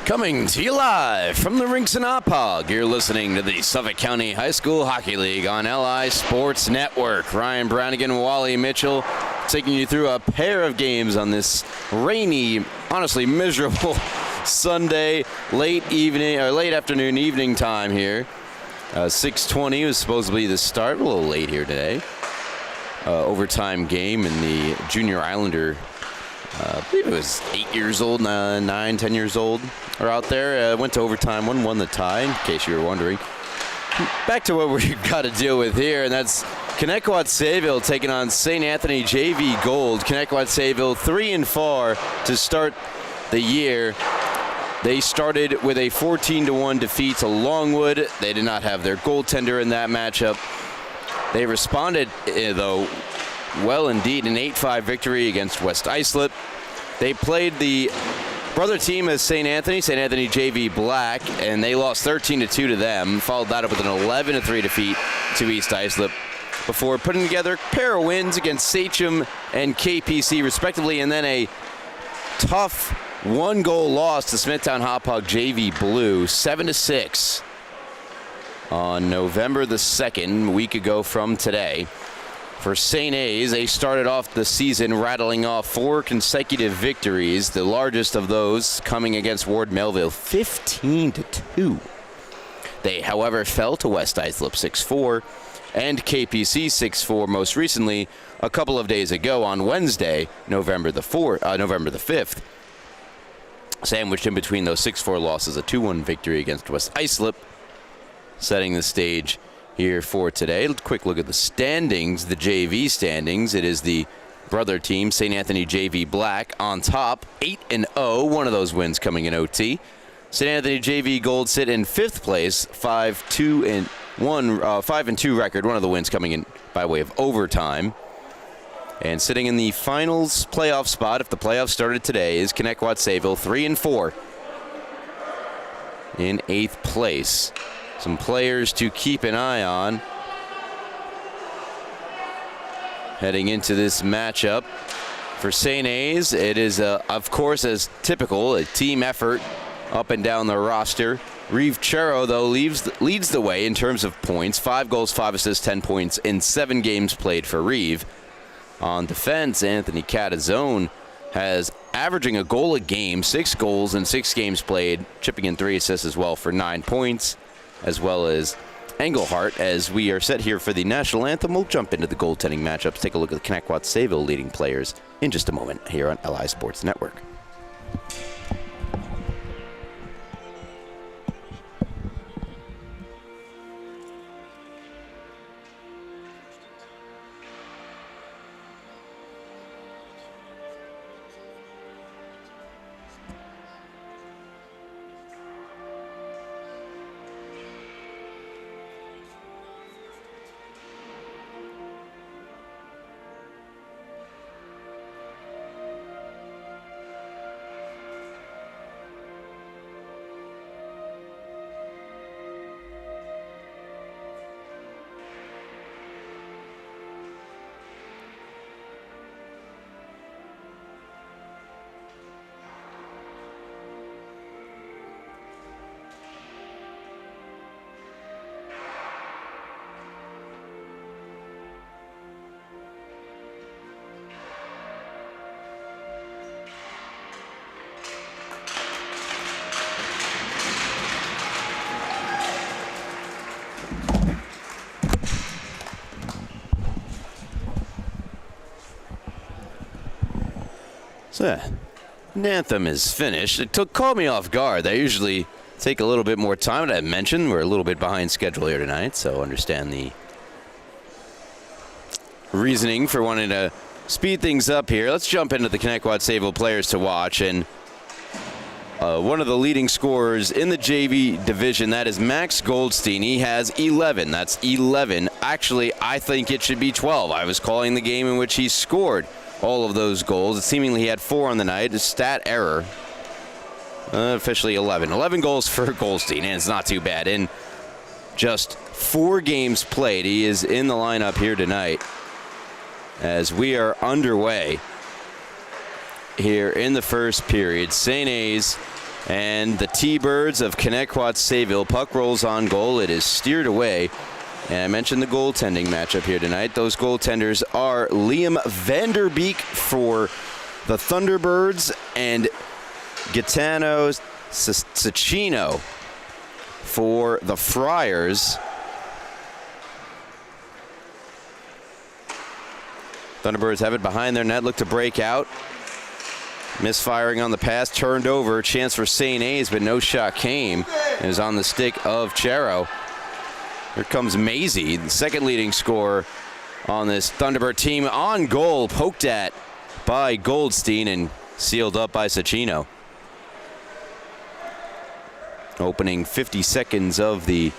Coming to you live from the rinks in Oppog, you're listening to the Suffolk County High School Hockey League on LI Sports Network. Ryan Brannigan, Wally Mitchell, taking you through a pair of games on this rainy, honestly miserable Sunday, late afternoon, evening time here. 6:20 was supposed to be the start, a little late here today. Overtime game in the Junior Islander. I believe it was 8 years old, 9, 10 years old, are out there. Went to overtime, won the tie, in case you were wondering. Back to what we've got to deal with here, and that's Connetquot Sayville taking on St. Anthony JV Gold. Connetquot Sayville 3-4 to start the year. They started with a 14-1 defeat to Longwood. They did not have their goaltender in that matchup. They responded, though, well indeed, an 8-5 victory against West Islip. They played the brother team as St. Anthony JV Black, and they lost 13-2 to them. Followed that up with an 11-3 defeat to East Islip before putting together a pair of wins against Sachem and KPC respectively, and then a tough one-goal loss to Smithtown Hauppauge JV Blue, 7-6 on November the 2nd, a week ago from today. For St. A's, they started off the season rattling off 4 consecutive victories, the largest of those coming against Ward Melville, 15-2. They, however, fell to West Islip 6-4 and KPC 6-4 most recently a couple of days ago on Wednesday, November the 5th. Sandwiched in between those 6-4 losses, a 2-1 victory against West Islip, setting the stage here for today. Quick look at the standings, the JV standings. It is the brother team, St. Anthony JV Black, on top, 8-0. One of those wins coming in OT. St. Anthony JV Gold sit in 5th place, 5-2 record. One of the wins coming in by way of overtime. And sitting in the finals playoff spot, if the playoffs started today, is Connetquot Sayville, 3-4 in 8th place. Some players to keep an eye on heading into this matchup. For St. A's, it is, of course, as typical, a team effort up and down the roster. Reeve Churro, though, leads the way in terms of points. 5 goals, 5 assists, 10 points in 7 games played for Reeve. On defense, Anthony Catazone has averaging a goal a game, 6 goals in 6 games played, chipping in 3 assists as well for 9 points. As well as Engelhart. As we are set here for the national anthem, we'll jump into the goaltending matchups. Take a look at the Connetquot Sayville leading players in just a moment here on LI Sports Network. So, an anthem is finished. It caught me off guard. They usually take a little bit more time. I mentioned we're a little bit behind schedule here tonight, so understand the reasoning for wanting to speed things up here. Let's jump into the Connetquot Sayville players to watch. And one of the leading scorers in the JV division, that is Max Goldstein. He has 11. That's 11. Actually, I think it should be 12. I was calling the game in which he scored all of those goals. Seemingly he had 4 on the night. A stat error. Officially 11. 11 goals for Goldstein, and it's not too bad. In just 4 games played, he is in the lineup here tonight as we are underway here in the first period. St. A's And the T-Birds of Connetquot Sayville. Puck rolls on goal. It is steered away. And I mentioned the goaltending matchup here tonight. Those goaltenders are Liam Vanderbeek for the Thunderbirds and Gaetano Cicchino for the Friars. Thunderbirds have it behind their net, look to break out. Misfiring on the pass, turned over, chance for St. A's, but no shot came. It was on the stick of Chero. Here comes Maisie, the second leading scorer on this Thunderbird team. On goal, poked at by Goldstein and sealed up by Cicchino. Opening 50 seconds of the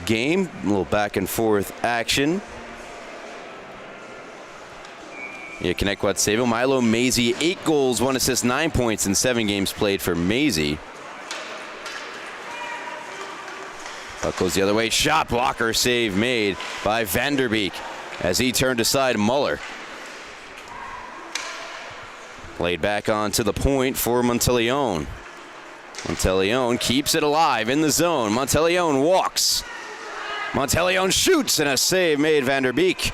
game. A little back and forth action. Yeah, Connetquot Sayville. Milo Maisie, 8 goals, 1 assist, 9 points in 7 games played for Maisie. Puck goes the other way. Shot blocker save made by Vanderbeek as he turned aside Muller. Played back on to the point for Monteleone. Monteleone keeps it alive in the zone. Monteleone walks. Monteleone shoots, and a save made Vanderbeek.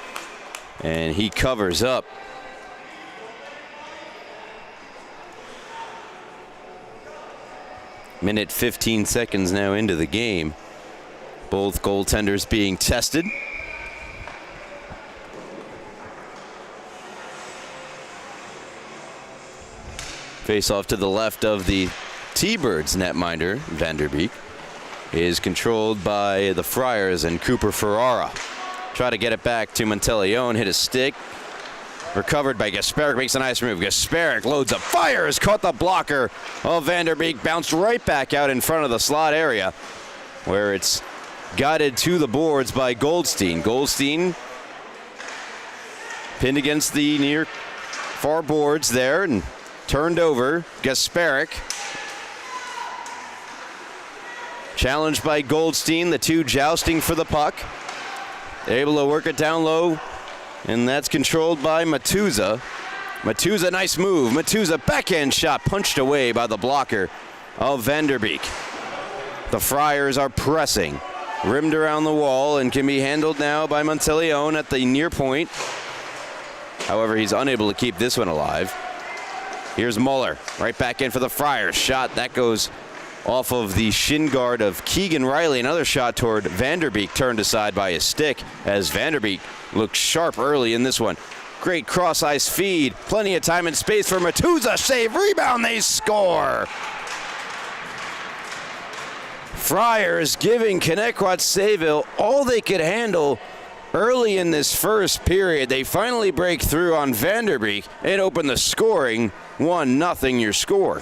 And he covers up. Minute 15 seconds now into the game. Both goaltenders being tested. Face off to the left of the T-Birds netminder. Vanderbeek is controlled by the Friars and Cooper Ferrara. Try to get it back to Monteleone, hit a stick. Recovered by Gasparic, makes a nice move. Gasparic loads up, fires, caught the blocker of Vanderbeek, bounced right back out in front of the slot area where it's guided to the boards by Goldstein. Goldstein pinned against the near far boards there and turned over. Gasparic challenged by Goldstein, the two jousting for the puck. They're able to work it down low, and that's controlled by Matuza. Matuza, nice move. Matuza, backhand shot, punched away by the blocker of Vanderbeek. The Friars are pressing, rimmed around the wall, and can be handled now by Monteleone at the near point. However, he's unable to keep this one alive. Here's Muller, right back in for the Friars. Shot, that goes off of the shin guard of Keegan Riley. Another shot toward Vanderbeek, turned aside by his stick as Vanderbeek looked sharp early in this one. Great cross-ice feed. Plenty of time and space for Matuza. Save, rebound, they score. Friars giving Connetquot Sayville all they could handle early in this first period. They finally break through on Vanderbeek and open the scoring. 1-0 your score.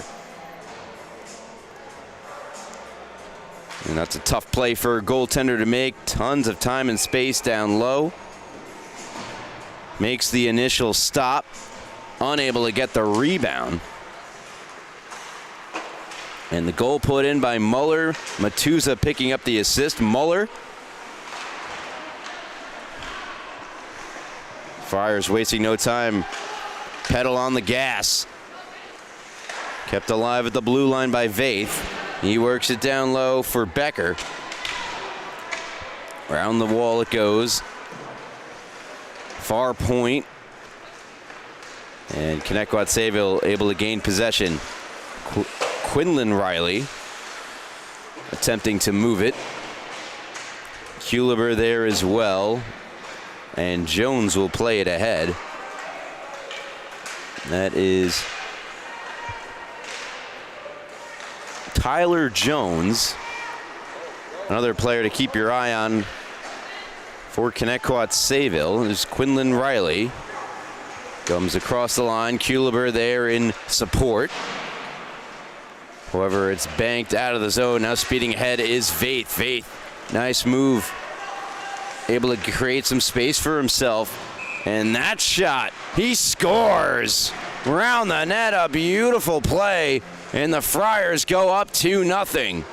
And that's a tough play for a goaltender to make. Tons of time and space down low. Makes the initial stop. Unable to get the rebound. And the goal put in by Muller. Matuza picking up the assist. Muller. Friars wasting no time. Pedal on the gas. Kept alive at the blue line by Vaith. He works it down low for Becker. Around the wall it goes. Far point. And Connetquot Sayville able to gain possession. Quinlan Riley attempting to move it. Kuliber there as well. And Jones will play it ahead. That is Tyler Jones, another player to keep your eye on for Connetquot Sayville. There's Quinlan Riley. Comes across the line. Kuliber there in support. However, it's banked out of the zone. Now speeding ahead is Vaith. Vaith, nice move. Able to create some space for himself. And that shot, he scores. Round the net, a beautiful play. And the Friars go up 2-0.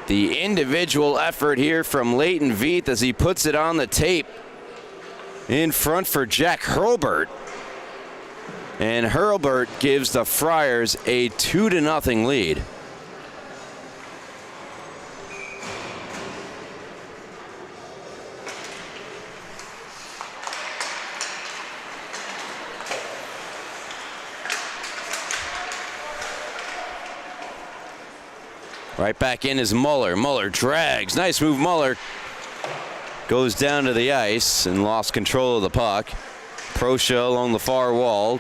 The individual effort here from Leighton Veith as he puts it on the tape. In front for Jack Hurlbert. And Hurlburt gives the Friars a 2-0 lead. Right back in is Muller. Muller drags. Nice move, Muller. Goes down to the ice and lost control of the puck. Proscia along the far wall.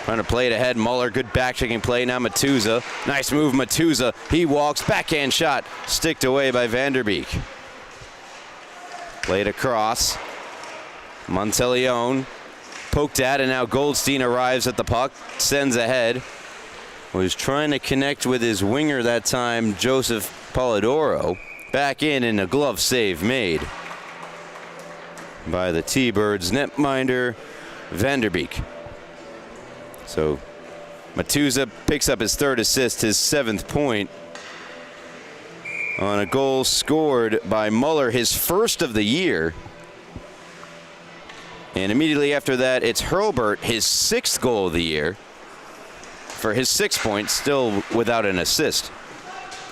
Trying to play it ahead. Muller, good back-checking play. Now Matuza. Nice move, Matuza. He walks. Backhand shot. Sticked away by Vanderbeek. Played across. Monteleone. Poked at, and now Goldstein arrives at the puck. Sends ahead. Was trying to connect with his winger that time, Joseph Polidoro. Back in, and a glove save made by the T-Birds netminder, Vanderbeek. So Matuza picks up his 3rd assist, his 7th point, on a goal scored by Muller, his 1st of the year. And immediately after that, it's Hurlburt, his 6th goal of the year, for his 6 points, still without an assist.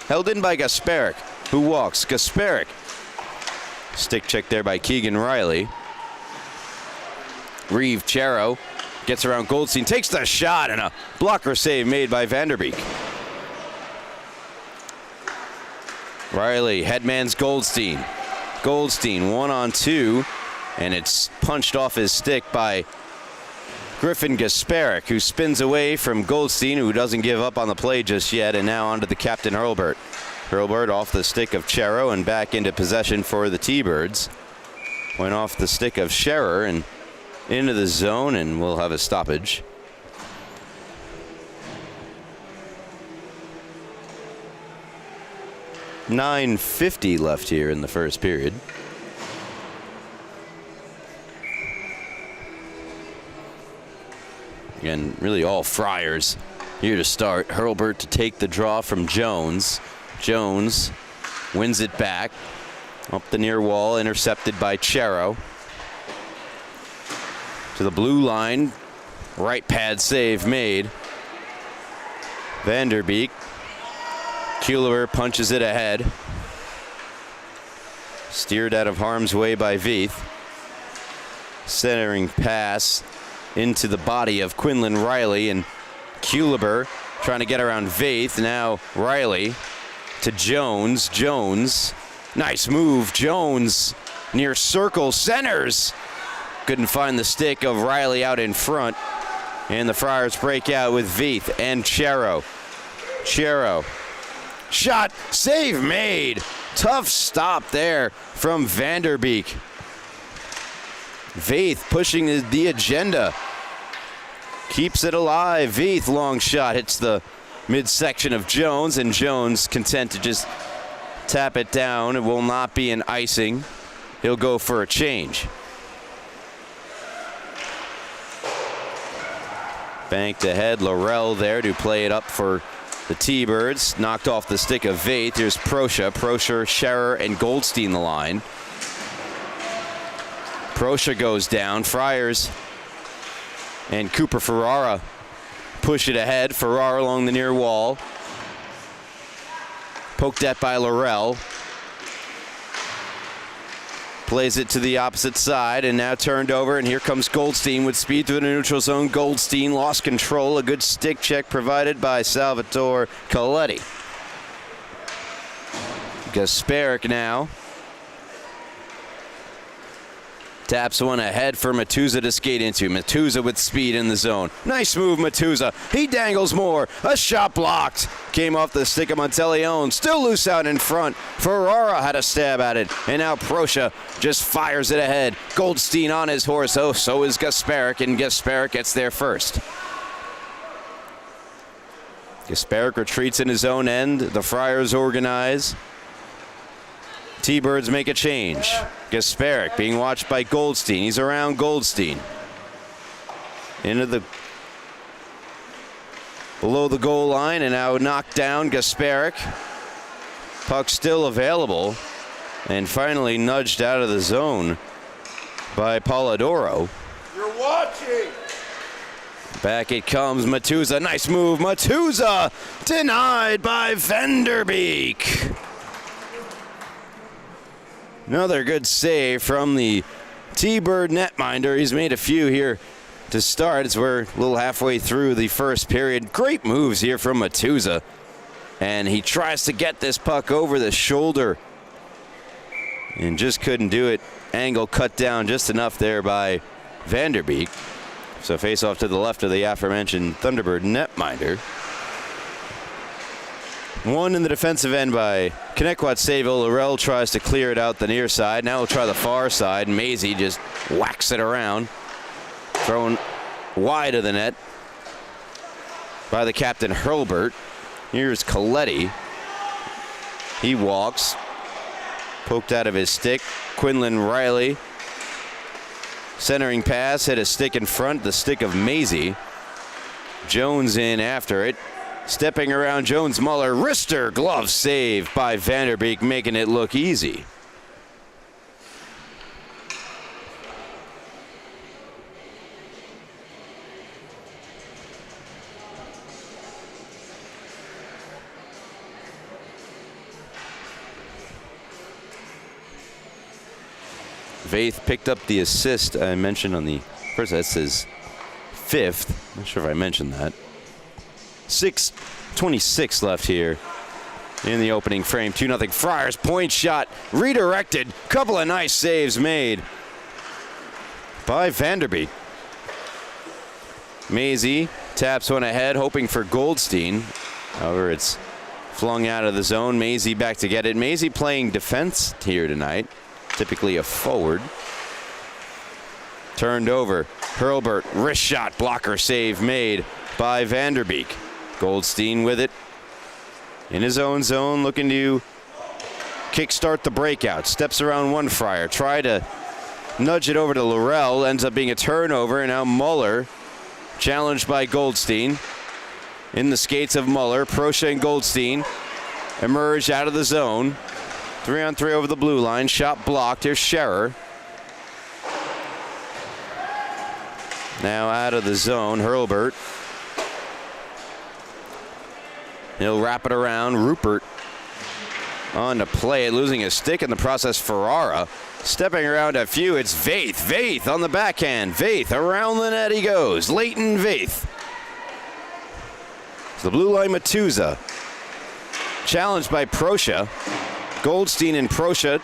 Held in by Gasparic, who walks. Gasparic. Stick check there by Keegan Riley. Reeve Chero gets around Goldstein, takes the shot, and a blocker save made by Vanderbeek. Riley headmans Goldstein. Goldstein 1-on-2, and it's punched off his stick by Griffin Gasparic, who spins away from Goldstein, who doesn't give up on the play just yet, and now onto the captain Hurlburt. Hurlburt off the stick of Chero and back into possession for the T-Birds. Went off the stick of Scherer and into the zone, and we'll have a stoppage. .950 left here in the first period. Again, really all Friars here to start. Hurlburt to take the draw from Jones. Jones wins it back. Up the near wall, intercepted by Chero. To the blue line. Right pad save made. Vanderbeek. Kuhleber punches it ahead. Steered out of harm's way by Veith. Centering pass into the body of Quinlan Riley, and Kuhleber trying to get around Veith. Now Riley to Jones. Jones, nice move. Jones near circle, centers. Couldn't find the stick of Riley out in front. And the Friars break out with Veith and Chero. Chero, shot, save made. Tough stop there from Vanderbeek. Veith pushing the agenda. Keeps it alive. Veith, long shot, hits the midsection of Jones, and Jones content to just tap it down. It will not be an icing. He'll go for a change. Banked ahead. Laurel there to play it up for the T-Birds. Knocked off the stick of Veith. Here's Proscia. Proscia, Scherer, and Goldstein the line. Proscia goes down. Friars and Cooper Ferrara push it ahead. Ferrara along the near wall. Poked at by Laurel. Plays it to the opposite side, and now turned over, and here comes Goldstein with speed through the neutral zone. Goldstein lost control. A good stick check provided by Salvatore Coletti. Gasparic now. Taps one ahead for Matuza to skate into. Matuza with speed in the zone. Nice move, Matuza. He dangles more. A shot blocked. Came off the stick of Monteleone. Still loose out in front. Ferrara had a stab at it. And now Proscia just fires it ahead. Goldstein on his horse. Oh, so is Gasparic, and Gasparic gets there first. Gasparic retreats in his own end. The Friars organize. T-Birds make a change. Gasparic being watched by Goldstein. He's around Goldstein. Into the below the goal line, and now knocked down Gasparic. Puck still available, and finally nudged out of the zone by Polidoro. You're watching. Back it comes, Matuza, nice move, Matuza, denied by Vanderbeek. Another good save from the T-Bird netminder. He's made a few here to start as we're a little halfway through the first period. Great moves here from Matuza. And he tries to get this puck over the shoulder and just couldn't do it. Angle cut down just enough there by Vanderbeek. So face off to the left of the aforementioned Thunderbird netminder. One in the defensive end by Connetquot Sayville. Laurel tries to clear it out the near side. Now he'll try the far side. Maisie just whacks it around. Thrown wide of the net by the captain Hurlbert. Here's Coletti. He walks. Poked out of his stick. Quinlan Riley. Centering pass, hit a stick in front, the stick of Maisie. Jones in after it. Stepping around Jones, Muller, wrister, glove save by Vanderbeek, making it look easy. Vaith picked up the assist I mentioned on the first. That's his fifth. Not sure if I mentioned that. 6:26 left here in the opening frame. 2-0 Friars. Point shot redirected. Couple of nice saves made by Vanderbeek. Maisie taps one ahead, hoping for Goldstein. However, it's flung out of the zone. Maisie back to get it. Maisie playing defense here tonight. Typically a forward. Turned over. Hurlbert, wrist shot, blocker save made by Vanderbeek. Goldstein with it in his own zone, looking to kickstart the breakout. Steps around one Friar. Try to nudge it over to Laurel. Ends up being a turnover, and now Muller challenged by Goldstein. In the skates of Muller, Proscia and Goldstein emerge out of the zone. 3-on-3 over the blue line. Shot blocked. Here's Scherer. Now out of the zone, Hurlbert. He'll wrap it around. Rupert on to play it, losing a stick in the process. Ferrara stepping around a few. It's Vaith. Vaith on the backhand. Vaith around the net he goes. Leighton Vaith. The blue line Matuza. Challenged by Proscia. Goldstein and Proscia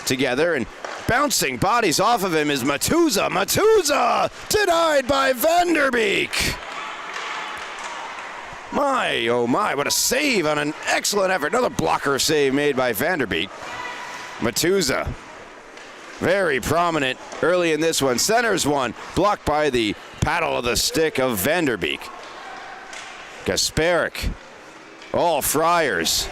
together, and bouncing bodies off of him is Matuza. Matuza denied by Vanderbeek. My, oh my, what a save on an excellent effort. Another blocker save made by Vanderbeek. Matuza, very prominent early in this one. Centers one, blocked by the paddle of the stick of Vanderbeek. Gasparic, all Friars.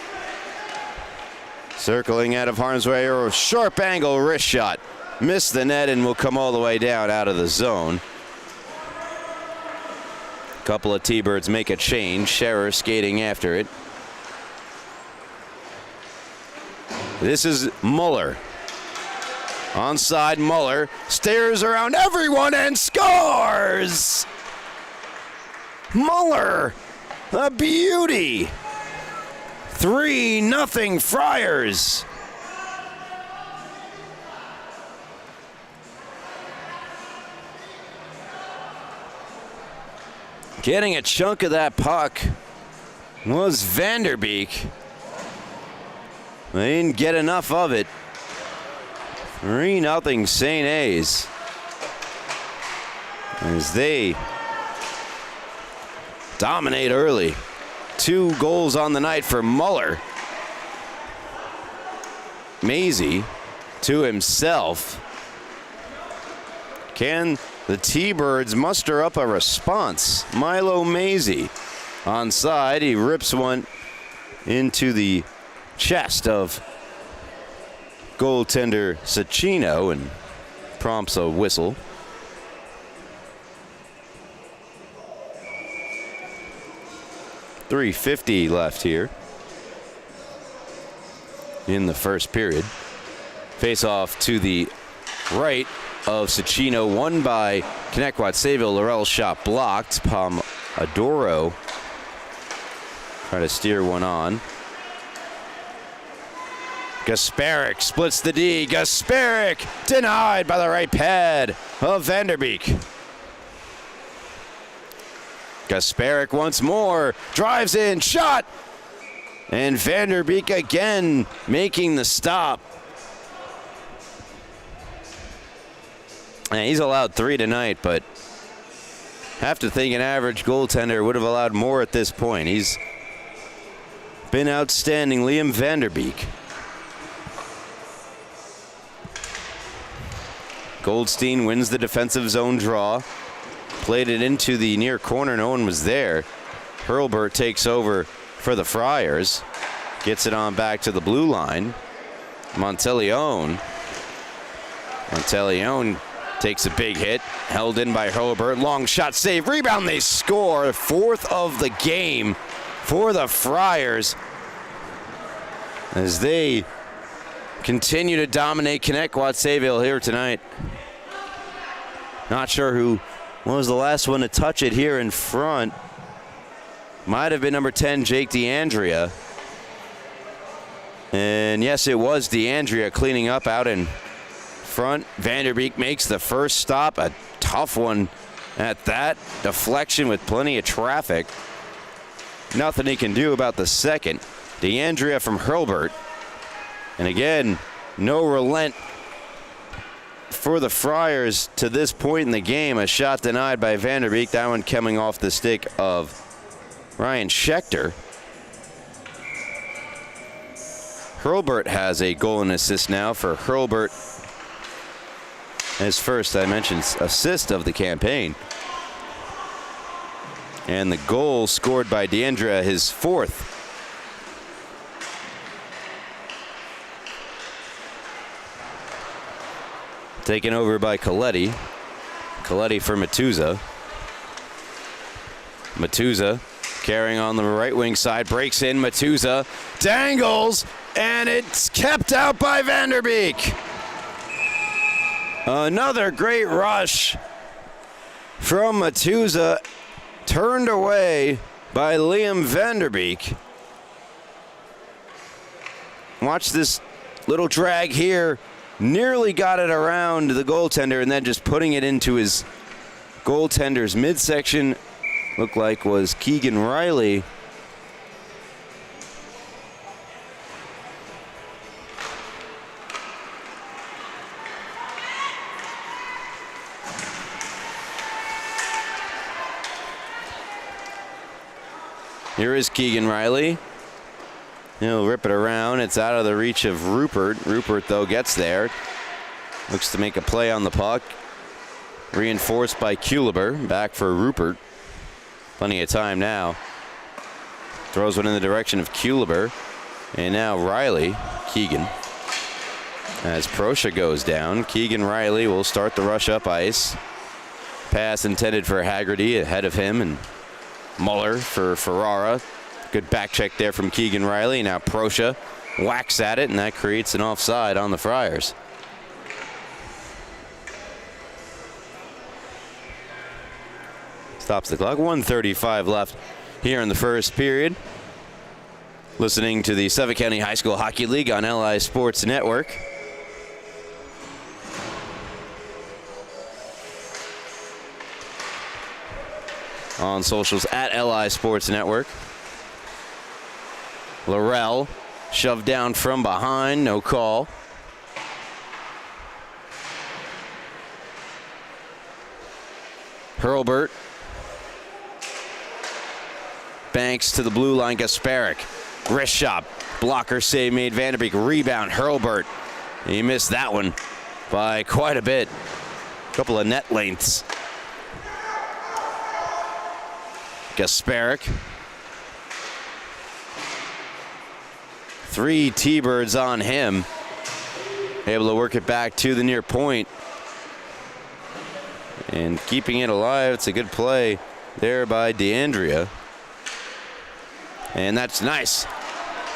Circling out of harm's way, or a sharp angle wrist shot. Missed the net and will come all the way down out of the zone. Couple of T-Birds make a change. Scherer skating after it. This is Muller. Onside Muller. Stares around everyone and scores! Muller, a beauty. 3-0 Friars. Getting a chunk of that puck was Vanderbeek. They didn't get enough of it. 3-0 St. A's. As they dominate early. 2 goals on the night for Muller. Maisie to himself. Can the T-Birds muster up a response? Milo Maisie onside. He rips one into the chest of goaltender Cecchino and prompts a whistle. .350 left here in the first period. Face off to the right of Cecchino, won by Connetquot, Sayville, Laurel shot blocked. Adoro try to steer one on. Gasparic splits the D. Gasparic denied by the right pad of Vanderbeek. Gasparic once more drives in, shot, and Vanderbeek again making the stop. And he's allowed 3 tonight, but have to think an average goaltender would have allowed more at this point. He's been outstanding, Liam Vanderbeek. Goldstein wins the defensive zone draw. Played it into the near corner. No one was there. Hurlburt takes over for the Friars. Gets it on back to the blue line. Monteleone takes a big hit. Held in by Hurlburt. Long shot, save, rebound. They score. 4th of the game for the Friars as they continue to dominate Connetquot Sayville here tonight. Not sure who was the last one to touch it here in front. Might have been number 10, Jake DeAndrea. And yes, it was DeAndrea cleaning up out in front. Vanderbeek makes the first stop. A tough one at that. Deflection with plenty of traffic. Nothing he can do about the second. DeAndrea from Hurlburt. And again, no relent for the Friars to this point in the game. A shot denied by Vanderbeek. That one coming off the stick of Ryan Schechter. Hurlburt has a goal and assist now for Hurlburt. His first, I mentioned, assist of the campaign. And the goal scored by DeAndrea, his 4th. Taken over by Coletti. Coletti for Matuza. Matuza carrying on the right wing side. Breaks in. Matuza dangles. And it's kept out by Vanderbeek. Another great rush from Matuza. Turned away by Liam Vanderbeek. Watch this little drag here. Nearly got it around the goaltender and then just putting it into his goaltender's midsection. Looked like was Keegan Riley. Here is Keegan Riley. He'll rip it around. It's out of the reach of Rupert. Rupert, though, gets there. Looks to make a play on the puck. Reinforced by Kuliber. Back for Rupert. Plenty of time now. Throws one in the direction of Kuliber. And now Riley. Keegan. As Proscia goes down, Keegan Riley will start the rush up ice. Pass intended for Haggerty ahead of him, and Muller for Ferrara. Good back check there from Keegan Riley. Now Proscia whacks at it, and that creates an offside on the Friars. Stops the clock. 1:35 left here in the first period. Listening to the Suffolk County High School Hockey League on LI Sports Network. On socials at LI Sports Network. Laurel shoved down from behind, no call. Hurlburt banks to the blue line. Gasparic, wrist shot, blocker save made. Vanderbeek rebound. Hurlburt, he missed that one by quite a bit. Couple of net lengths. Gasparic. 3 T-birds on him. Able to work it back to the near point. And keeping it alive. It's a good play there by DeAndrea. And that's nice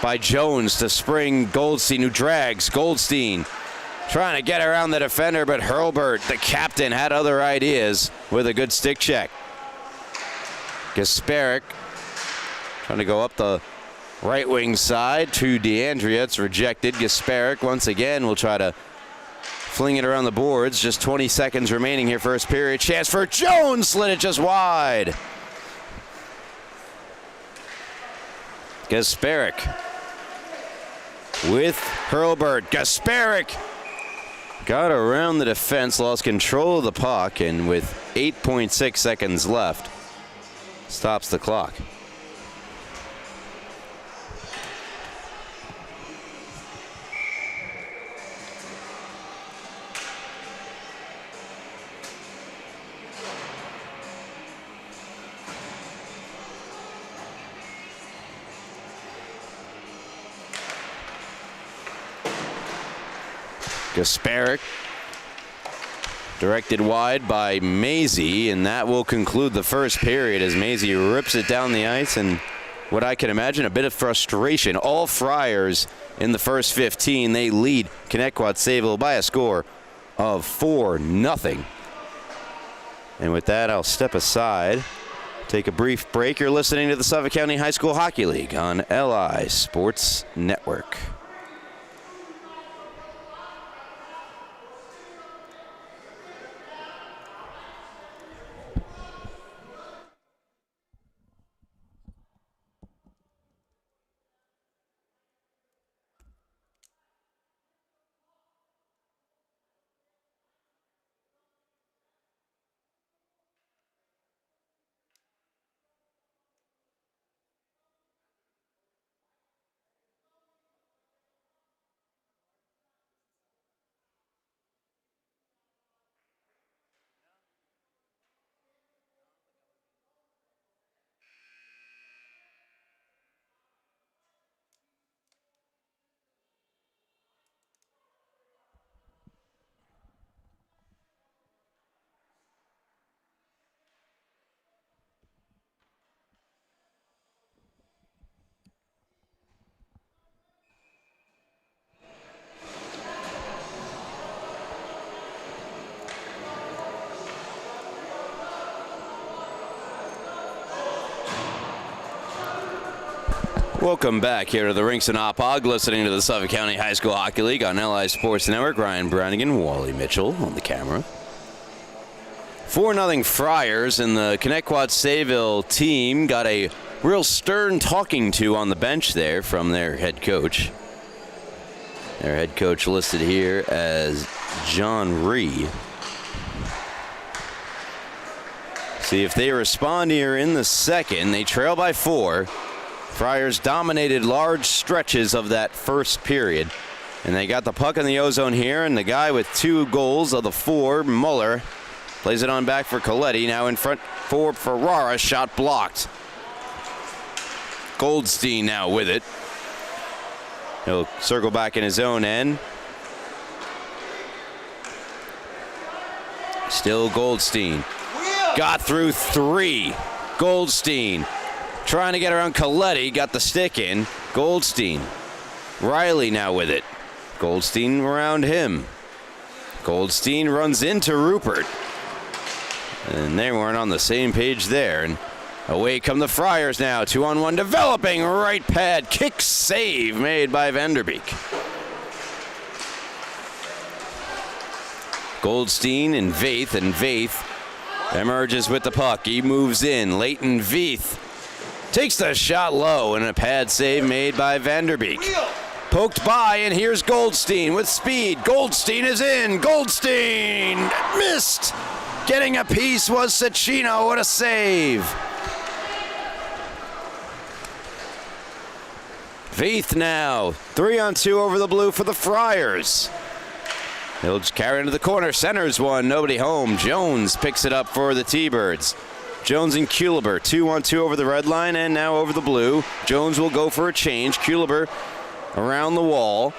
by Jones to spring Goldstein, who drags. Goldstein trying to get around the defender, but Hurlburt, the captain, had other ideas with a good stick check. Gasparic trying to go up the right wing side to DeAndrea. It's rejected. Gasparic once again will try to fling it around the boards. Just 20 seconds remaining here, first period. Chance for Jones, slid it just wide. Gasparic with Hurlburt. Gasparic got around the defense, lost control of the puck, and with 8.6 seconds left, stops the clock. Gasparic directed wide by Maisie, and that will conclude the first period as Maisie rips it down the ice, and what I can imagine, a bit of frustration. All Friars in the first 15. They lead Connetquot Sayville by a score of 4-0. And with that, I'll step aside, take a brief break. You're listening to the Suffolk County High School Hockey League on LI Sports Network. Welcome back here to the Rinks and Oppog, listening to the Suffolk County High School Hockey League on LI Sports Network. Ryan Brannigan, Wally Mitchell on the camera. 4-0 Friars, and the Connetquot Sayville team got a real stern talking to on the bench there from their head coach. Their head coach listed here as John Ree. See if they respond here in the second. They trail by 4. Friars dominated large stretches of that first period. And they got the puck in the O-zone here, and the guy with 2 goals of the 4, Muller, plays it on back for Coletti. Now in front for Ferrara, shot blocked. Goldstein now with it. He'll circle back in his own end. Still Goldstein. Got through 3. Goldstein trying to get around Coletti, got the stick in. Goldstein. Riley now with it. Goldstein around him. Goldstein runs into Rupert. And they weren't on the same page there. And away come the Friars now. 2-on-1 developing. Right pad. Kick save made by Vanderbeek. Goldstein and Vaith emerges with the puck. He moves in. Leighton Veith takes the shot low, and a pad save made by Vanderbeek. Poked by, and here's Goldstein with speed. Goldstein is in. Goldstein missed. Getting a piece was Cicchino. What a save. Veith now. 3-on-2 over the blue for the Friars. He'll just carry into the corner. Centers one. Nobody home. Jones picks it up for the T-Birds. Jones and Kuliber, 2-on-2 over the red line and now over the blue. Jones will go for a change. Kuliber around the wall.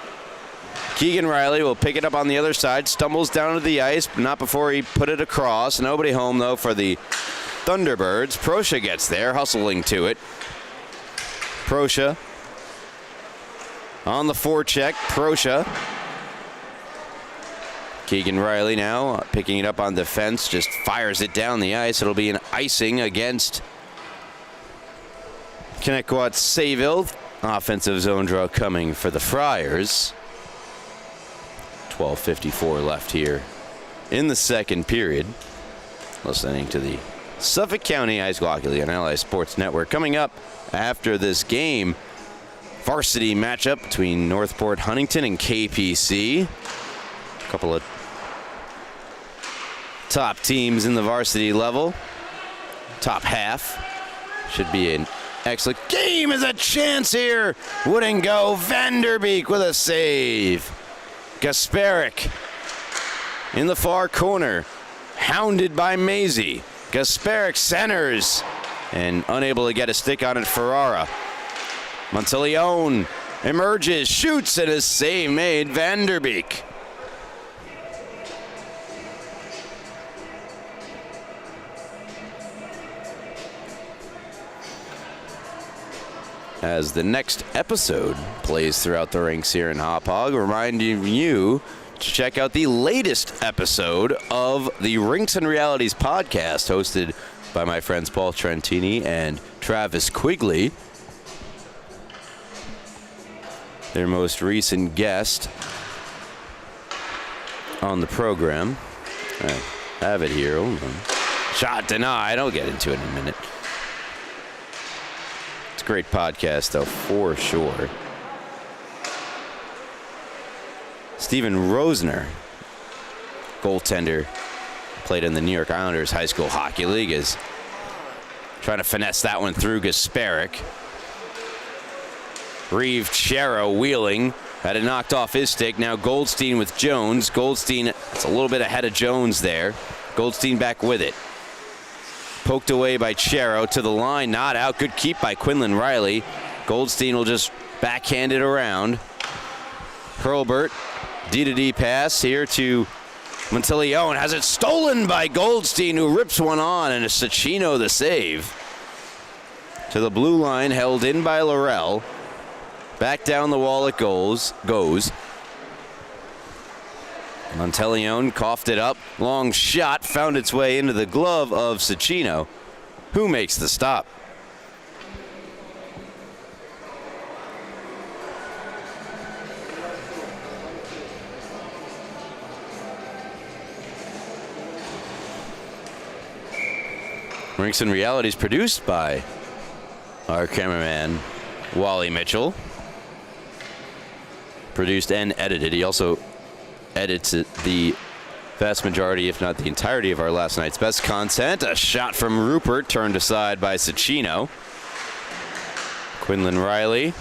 Keegan Riley will pick it up on the other side. Stumbles down to the ice, but not before he put it across. Nobody home, though, for the Thunderbirds. Proscia gets there, hustling to it. Proscia on the forecheck. Proscia Keegan Riley now picking it up on defense, just fires it down the ice. It'll be an icing against Connetquot Sayville. Offensive zone draw coming for the Friars. 12:54 left here in the second period. Listening to the Suffolk County High School Hockey League on LI Sports Network. Coming up after this game, varsity matchup between Northport Huntington and KPC. A couple of top teams in the varsity level. Top half. Should be an excellent game. Is a chance here. Wouldn't go. Vanderbeek with a save. Gasparic in the far corner. Hounded by Maisie. Gasparic centers and unable to get a stick on it. Ferrara. Monteleone emerges, shoots, and a save made. Vanderbeek. As the next episode plays throughout the rinks here in Hop Hog, reminding you to check out the latest episode of the Rinks and Realities podcast, hosted by my friends Paul Trentini and Travis Quigley. Their most recent guest on the program. I have it here. Hold on. Shot denied. I'll get into it in a minute. It's a great podcast, though, for sure. Steven Rosner, goaltender, played in the New York Islanders High School Hockey League, is trying to finesse that one through Gasparic. Reeve Chero wheeling, had it knocked off his stick. Now Goldstein with Jones. Goldstein, it's a little bit ahead of Jones there. Goldstein back with it. Poked away by Chero to the line, not out. Good keep by Quinlan Riley. Goldstein will just backhand it around. Hurlbert, D-to-D pass here to Monteleone. Has it stolen by Goldstein, who rips one on, and it's Cicchino the save. To the blue line, held in by Laurel. Back down the wall it goes. Monteleone coughed it up. Long shot found its way into the glove of Cicchino, who makes the stop. Rinks and Realities produced by our cameraman, Wally Mitchell. Produced and edited. He also edits the vast majority, if not the entirety, of our last night's best content. A shot from Rupert turned aside by Cicchino. Quinlan Riley.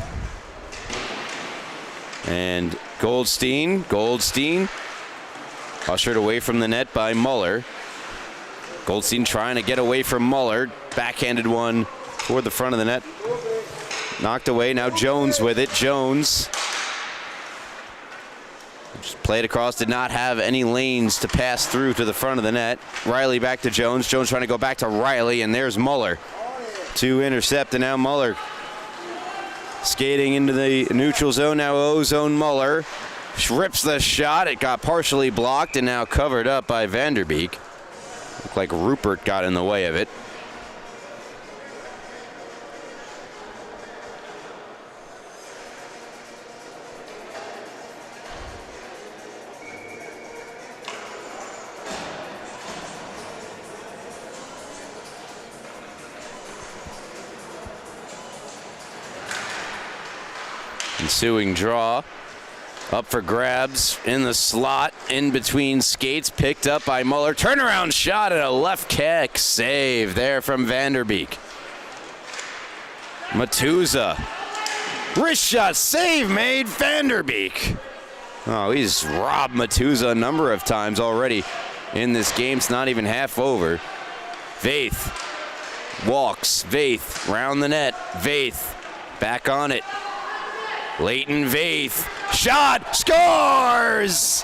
And Goldstein. Ushered away from the net by Muller. Goldstein trying to get away from Muller. Backhanded one toward the front of the net. Knocked away. Now Jones with it. Jones just played across. Did not have any lanes to pass through to the front of the net. Riley back to Jones. Jones trying to go back to Riley. And there's Muller to intercept. And now Muller skating into the neutral zone. Now O-zone Muller rips the shot. It got partially blocked and now covered up by Vanderbeek. Looked like Rupert got in the way of it. Ensuing draw. Up for grabs in the slot, in between skates, picked up by Muller. Turnaround shot and a left kick save there from Vanderbeek. Matuza. Wrist shot save made. Vanderbeek. Oh, he's robbed Matuza a number of times already in this game. It's not even half over. Vaith walks. Vaith round the net. Vaith back on it. Leighton Vaith. Shot, scores!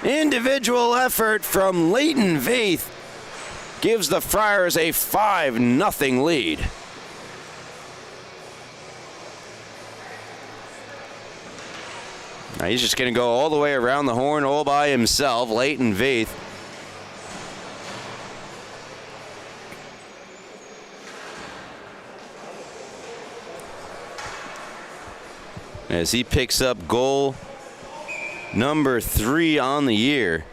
Individual effort from Leighton Vaith gives the Friars a 5-0 lead. Now he's just going to go all the way around the horn all by himself. Leighton Veith. As he picks up goal number 3 on the year.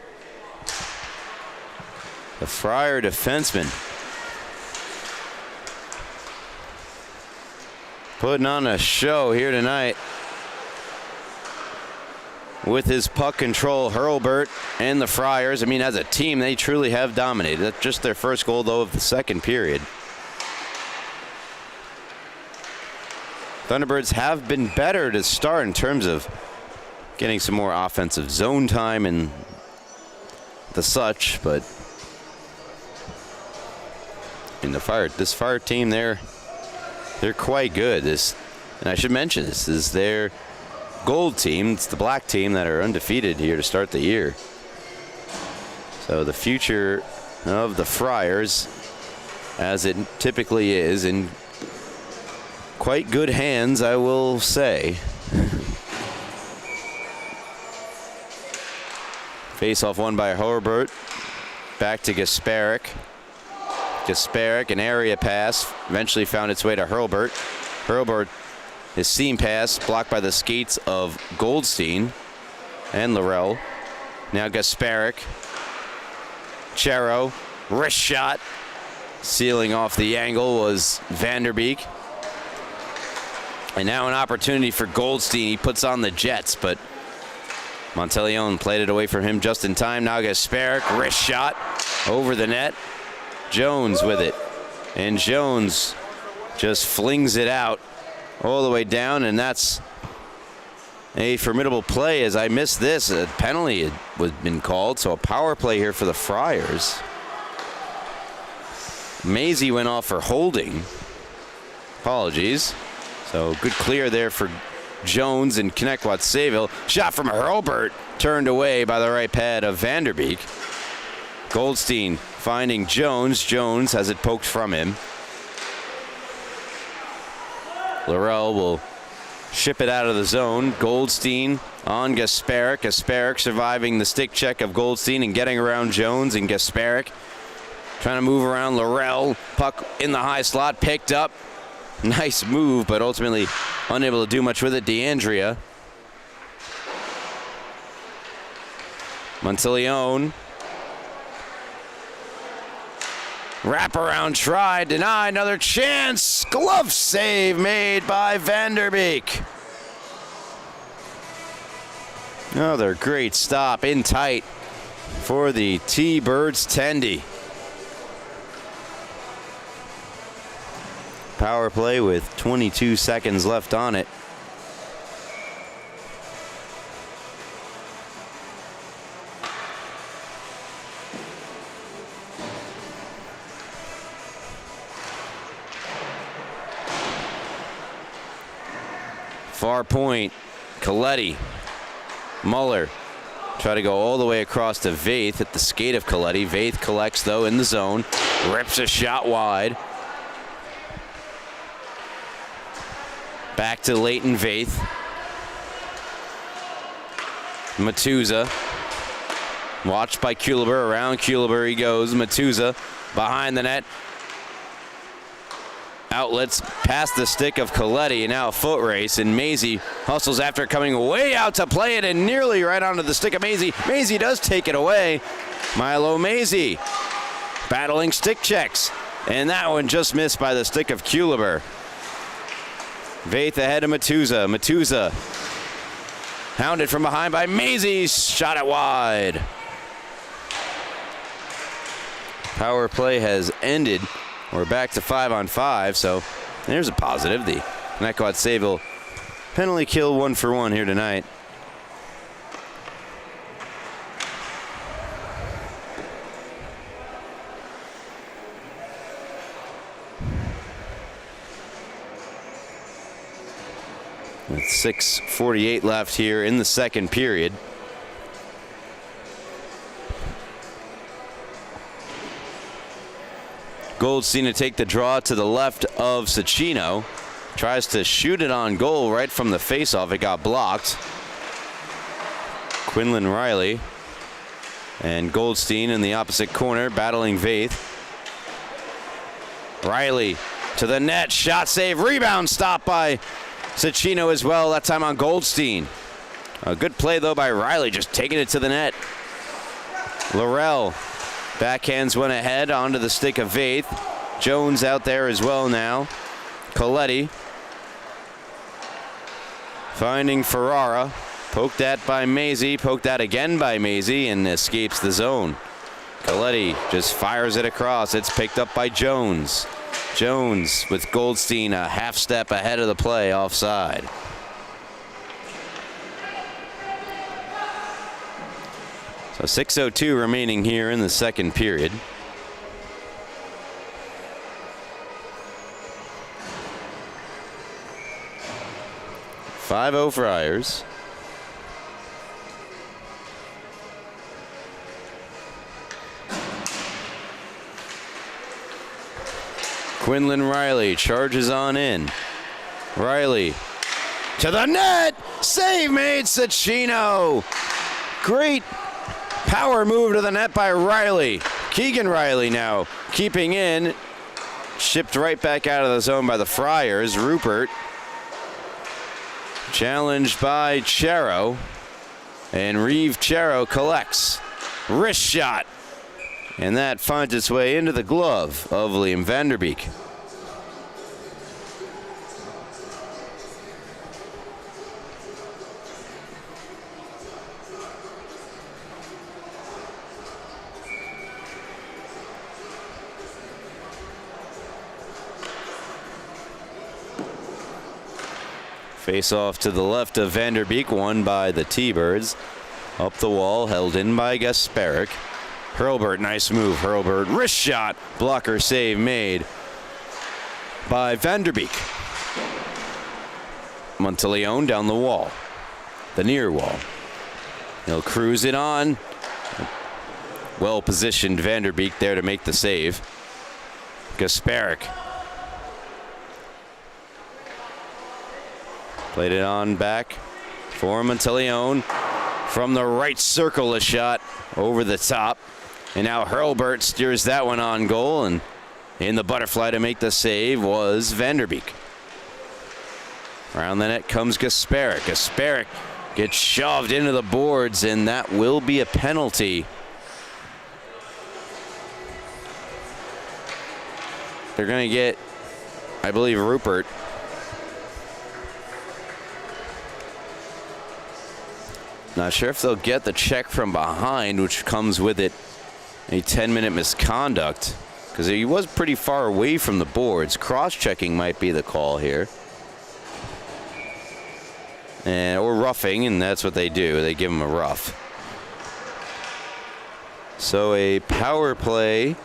The Friar defenseman putting on a show here tonight with his puck control. Hurlburt and the Friars, I mean, as a team, they truly have dominated. That's just their first goal, though, of the second period. Thunderbirds have been better to start in terms of getting some more offensive zone time and the such, but in the this Fire team, they're quite good. And I should mention, this is their gold team. It's the black team that are undefeated here to start the year. So the future of the Friars, as it typically is, in quite good hands, I will say. Face-off won by Hurlburt. Back to Gasparic. Gasparic, an area pass, eventually found its way to Hurlburt. Hurlburt, his seam pass blocked by the skates of Goldstein and Laurel. Now Gasparic. Chero, wrist shot. Sealing off the angle was Vanderbeek. And now an opportunity for Goldstein. He puts on the Jets, but Monteleone played it away from him just in time. Now Gasparic, wrist shot over the net. Jones with it. And Jones just flings it out all the way down, and that's a formidable play. As I missed this, a penalty had been called, so a power play here for the Friars. Maisie went off for holding. Apologies. So good clear there for Jones and Connetquot Sayville. Shot from Hurlburt, turned away by the right pad of Vanderbeek. Goldstein finding Jones. Jones has it poked from him. Laurel will ship it out of the zone. Goldstein on Gasparic. Gasparic surviving the stick check of Goldstein and getting around Jones, and Gasparic trying to move around Laurel. Puck in the high slot, picked up. Nice move, but ultimately unable to do much with it. DeAndrea. Monteleone. Wraparound try, denied, another chance. Glove save made by Vanderbeek. Another great stop in tight for the T-Birds Tendy. Power play with 22 seconds left on it. Far point, Coletti, Muller try to go all the way across to Veith at the skate of Coletti. Veith collects though in the zone, rips a shot wide. Back to Leighton Veith. Matuza. Watched by Kuleber. Around Kuleber he goes. Matuza behind the net. Outlets past the stick of Coletti, and now a foot race, and Maisie hustles after, coming way out to play it, and nearly right onto the stick of Maisie. Maisie does take it away. Milo Maisie battling stick checks, and that one just missed by the stick of Kuleber. Veith ahead of Matuza. Matuza hounded from behind by Maisie. Shot it wide. Power play has ended. We're back to 5-on-5, so there's a positive. The Connetquot Sayville penalty kill 1-for-1 here tonight. With 6:48 left here in the second period. Goldstein to take the draw to the left of Cecchino. Tries to shoot it on goal right from the faceoff. It got blocked. Quinlan Riley and Goldstein in the opposite corner battling Vaith. Riley to the net, shot save, rebound stop by Cecchino as well, that time on Goldstein. A good play though by Riley, just taking it to the net. Laurel backhands one ahead onto the stick of Vaith. Jones out there as well now. Coletti finding Ferrara. Poked at by Maisie, poked at again by Maisie, and escapes the zone. Coletti just fires it across. It's picked up by Jones. Jones with Goldstein a half step ahead of the play offside. So 6:02 remaining here in the second period. .50 Friars. Quinlan Riley charges on in. Riley to the net. Save made, Cecchino. Great power move to the net by Riley. Keegan Riley now keeping in. Shipped right back out of the zone by the Friars. Rupert challenged by Chero. And Reeve Chero collects. Wrist shot. And that finds its way into the glove of Liam Vanderbeek. Face off to the left of Vanderbeek, won by the T-Birds. Up the wall, held in by Gasparic. Hurlburt, nice move. Hurlburt, wrist shot. Blocker save made by Vanderbeek. Monteleone down the wall, the near wall. He'll cruise it on. Well positioned Vanderbeek there to make the save. Gasparic played it on back for Monteleone. From the right circle, a shot over the top. And now Hurlburt steers that one on goal, and in the butterfly to make the save was Vanderbeek. Around the net comes Gasparic. Gasparic gets shoved into the boards, and that will be a penalty. They're going to get, I believe, Rupert. Not sure if they'll get the check from behind, which comes with it a 10-minute misconduct, because he was pretty far away from the boards. Cross-checking might be the call here. Or roughing, and that's what they do. They give him a rough. So a power play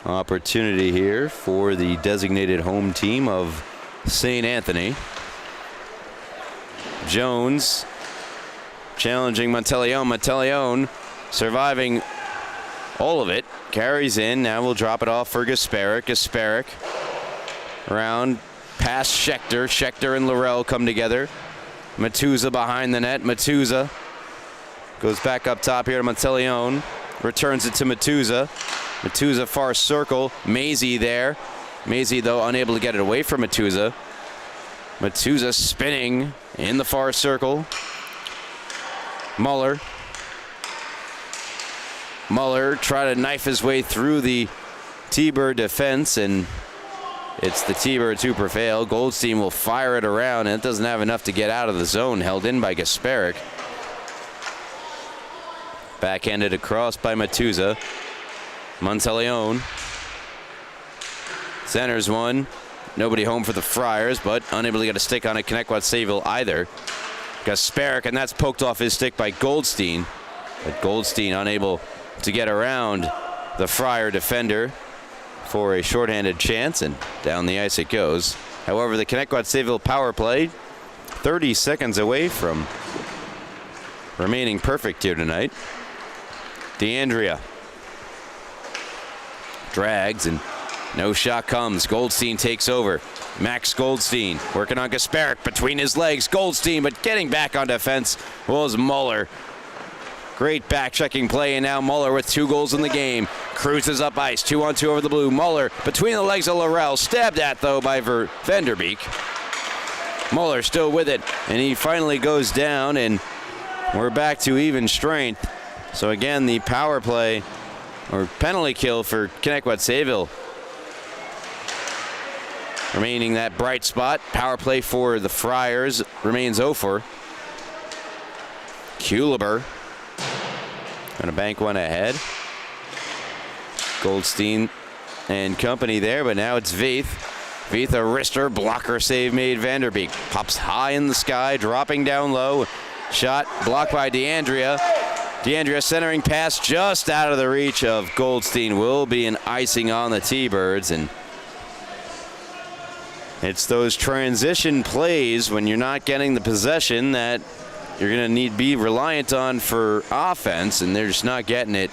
opportunity here for the designated home team of St. Anthony. Jones challenging Monteleone. Monteleone surviving all of it. Carries in. Now we'll drop it off for Gasparic. Gasparic around past Schechter. Schechter and Laurel come together. Matuza behind the net. Matuza goes back up top here to Monteleone. Returns it to Matuza. Matuza far circle. Maisie there. Maisie, though, unable to get it away from Matuza. Matuza spinning in the far circle. Muller tried to knife his way through the T-Bird defense, and it's the T-Birds who prevail. Goldstein will fire it around, and it doesn't have enough to get out of the zone. Held in by Gasparic. Backhanded across by Matuza. Monteleone centers one. Nobody home for the Friars, but unable to get a stick on it. Connetquot Sayville either. Gasparic, and that's poked off his stick by Goldstein. But Goldstein unable to get around the Friar defender for a shorthanded chance, and down the ice it goes. However, the Connetquot Sayville power play 30 seconds away from remaining perfect here tonight. DeAndrea drags and No shot comes. Goldstein takes over. Max Goldstein working on Gasparek between his legs. Goldstein, but getting back on defense was Muller. Great back-checking play, and now Muller with 2 goals in the game. Cruises up ice, 2-on-2 over the blue. Muller between the legs of Laurel, stabbed at, though, by Vanderbeek. Muller still with it, and he finally goes down, and we're back to even strength. So again, the power play, or penalty kill for Connetquot Sayville. Remaining that bright spot. Power play for the Friars remains 0-for. Kuliber going to bank one ahead. Goldstein and company there, but now it's Veith. Veith, a wrister, blocker save made. Vanderbeek pops high in the sky, dropping down low. Shot blocked by DeAndrea. DeAndrea centering pass just out of the reach of Goldstein. Will be an icing on the T-Birds, and it's those transition plays when you're not getting the possession that you're going to need to be reliant on for offense, and they're just not getting it.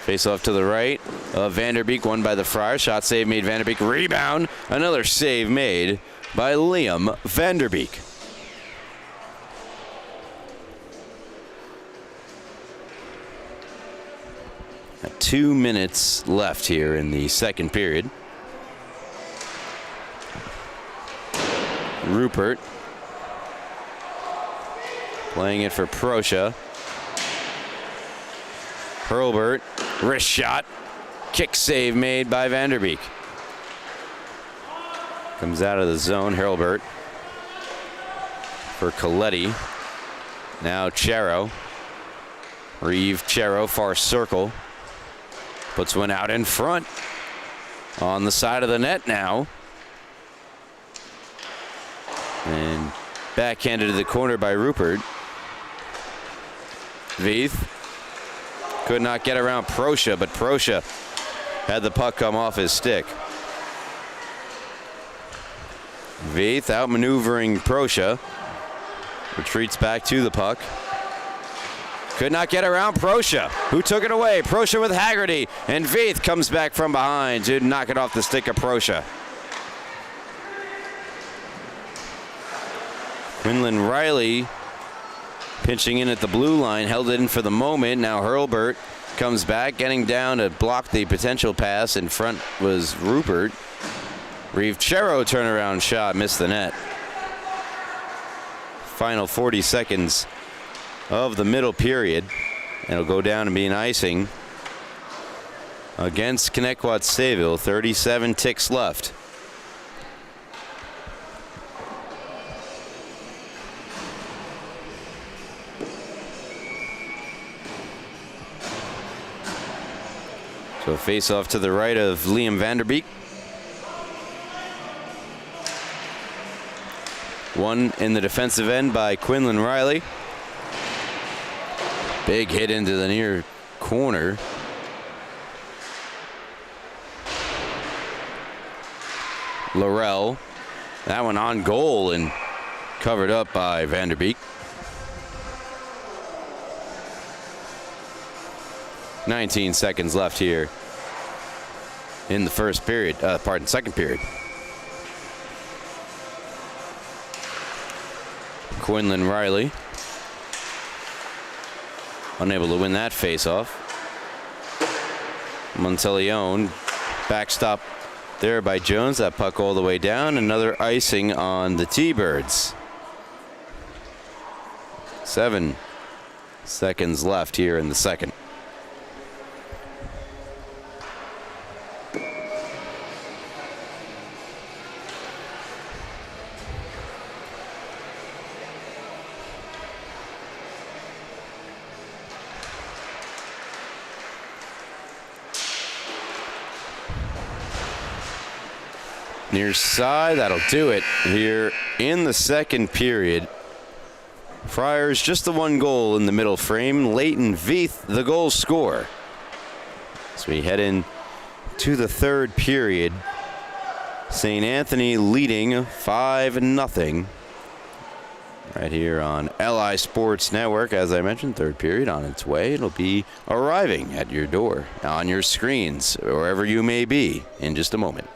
Face off to the right of Vanderbeek, won by the Friars. Shot save made. Vanderbeek rebound. Another save made by Liam Vanderbeek. At 2 minutes left here in the second period. Rupert playing it for Proscia. Hurlbert, wrist shot, kick save made by Vanderbeek. Comes out of the zone, Hurlbert for Coletti. Now Chero. Reeve Chero, far circle. Puts one out in front. On the side of the net now. And backhanded to the corner by Rupert. Veith could not get around Proscia, but Proscia had the puck come off his stick. Veith outmaneuvering Proscia. Retreats back to the puck. Could not get around Proscia, who took it away. Proscia with Haggerty, and Veith comes back from behind to knock it off the stick of Proscia. Quinlan Riley pinching in at the blue line, held it in for the moment. Now Hurlbert comes back, getting down to block the potential pass. In front was Rupert. Reeve Chero turnaround shot, missed the net. Final 40 seconds of the middle period. It'll go down and be an icing against Connetquot Sayville. 37 ticks left. So face off to the right of Liam Vanderbeek. One in the defensive end by Quinlan Riley. Big hit into the near corner. Laurel. That one on goal and covered up by Vanderbeek. 19 seconds left here in the first period, second period. Quinlan Riley unable to win that faceoff. Monteleone backstop there by Jones. That puck all the way down. Another icing on the T-Birds. 7 seconds left here in the second. Near side, that'll do it here in the second period. Friars just the one goal in the middle frame. Leighton Veith, the goal scorer. As we head in to the third period. St. Anthony leading 5-0. Right here on LI Sports Network. As I mentioned, third period on its way. It'll be arriving at your door, on your screens, wherever you may be, in just a moment.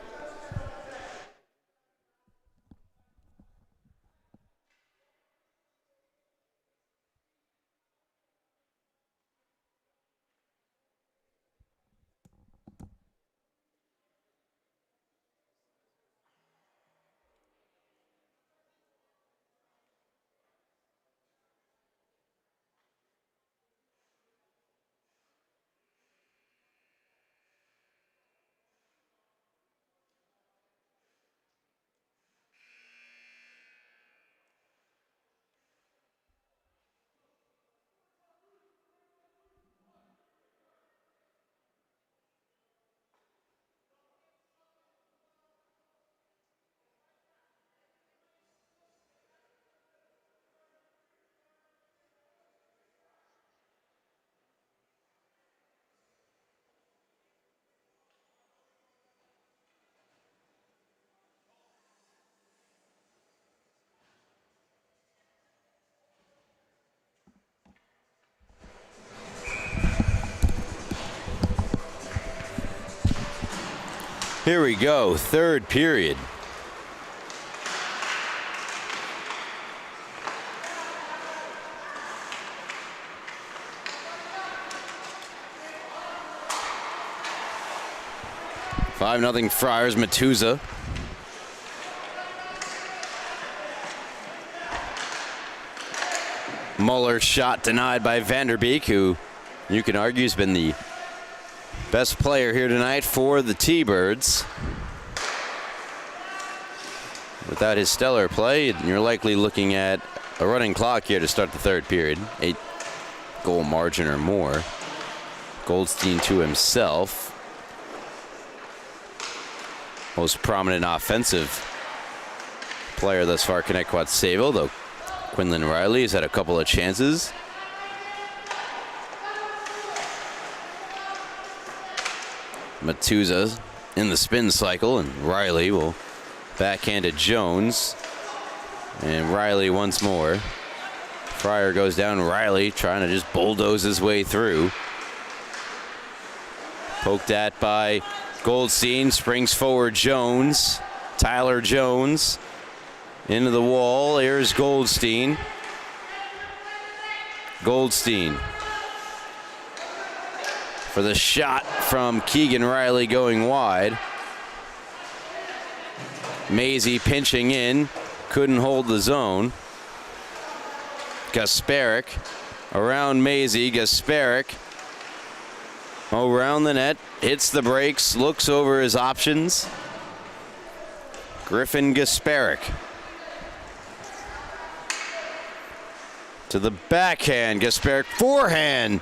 Here we go, third period. Five nothing Friars. Matuza. Muller shot denied by Vanderbeek, who you can argue has been the best player here tonight for the T-Birds. Without his stellar play, you're likely looking at a running clock here to start the third period. 8-goal margin or more. Goldstein to himself. Most prominent offensive player thus far, Connetquot Sayville, though Quinlan Riley has had a couple of chances. Matuza in the spin cycle, and Riley will backhand to Jones. And Riley once more. Fryer goes down. Riley trying to just bulldoze his way through. Poked at by Goldstein. Springs forward Jones. Tyler Jones into the wall. Here's Goldstein. Goldstein for the shot from Keegan Riley going wide. Maisie pinching in. Couldn't hold the zone. Gasparic around Maisie. Gasparic around the net. Hits the brakes. Looks over his options. Griffin Gasparic to the backhand. Gasparic forehand.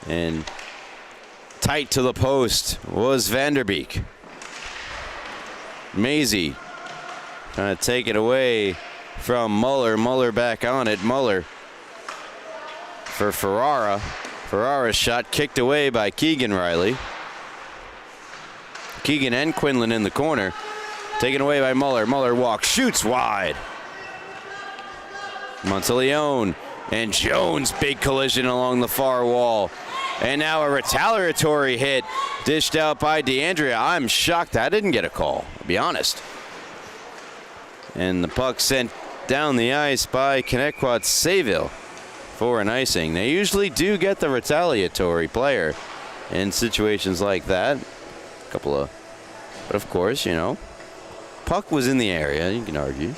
And tight to the post was Vanderbeek. Maisie trying to take it away from Muller. Muller back on it. Muller for Ferrara. Ferrara's shot kicked away by Keegan Riley. Keegan and Quinlan in the corner. Taken away by Muller. Muller walks, shoots wide. Monteleone and Jones, big collision along the far wall. And now a retaliatory hit dished out by DeAndrea. I'm shocked I didn't get a call, to be honest. And the puck sent down the ice by Connetquot Sayville for an icing. They usually do get the retaliatory player in situations like that. But of course, you know, puck was in the area, you can argue.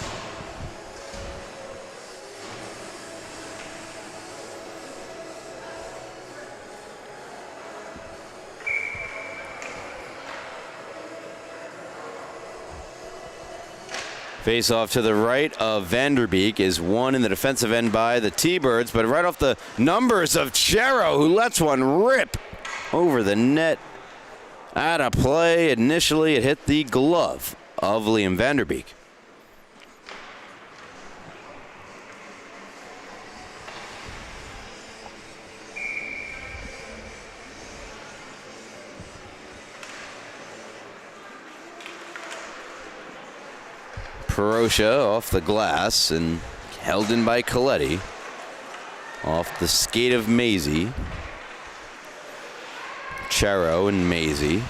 Face off to the right of Vanderbeek is won in the defensive end by the T-Birds, but right off the numbers of Chero, who lets one rip over the net. Out of play. Initially, it hit the glove of Liam Vanderbeek. Perosia off the glass and held in by Coletti. Off the skate of Maisie. Chero and Maisie.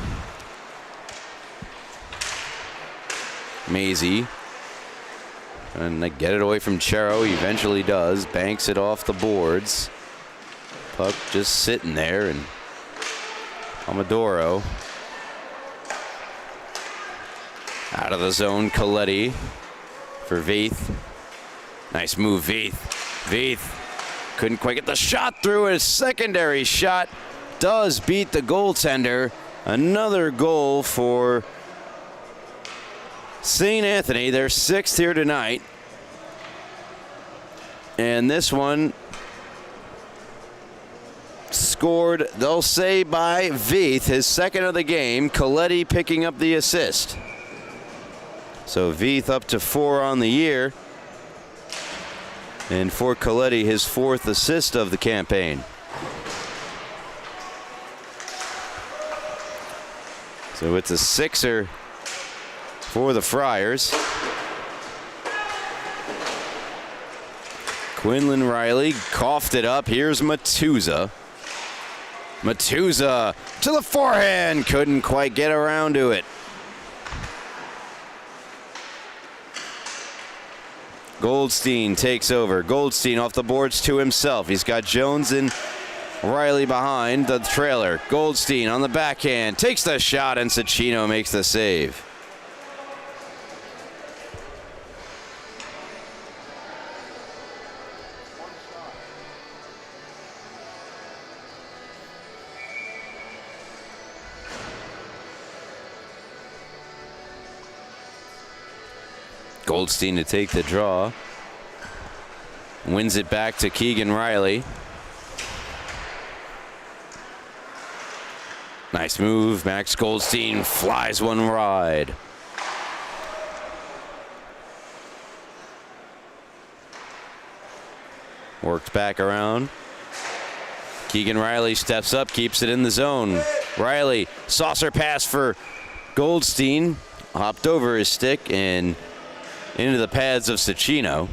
Maisie. And they get it away from Chero. He eventually does. Banks it off the boards. Puck just sitting there, and Amadoro out of the zone. Coletti for Veith. Nice move, Veith. Veith couldn't quite get the shot through. His secondary shot does beat the goaltender. Another goal for St. Anthony, their 6th here tonight. And this one scored, they'll say, by Veith, his 2nd of the game. Coletti picking up the assist. So Veith up to 4 on the year. And for Coletti, his 4th assist of the campaign. So it's a 6er for the Friars. Quinlan Riley coughed it up. Here's Matuza. Matuza to the forehand. Couldn't quite get around to it. Goldstein takes over. Goldstein off the boards to himself. He's got Jones and Riley behind the trailer. Goldstein on the backhand. Takes the shot, and Cicchino makes the save. Goldstein to take the draw. Wins it back to Keegan Riley. Nice move. Max Goldstein flies one wide. Worked back around. Keegan Riley steps up, keeps it in the zone. Riley, saucer pass for Goldstein. Hopped over his stick and into the pads of Cicchino.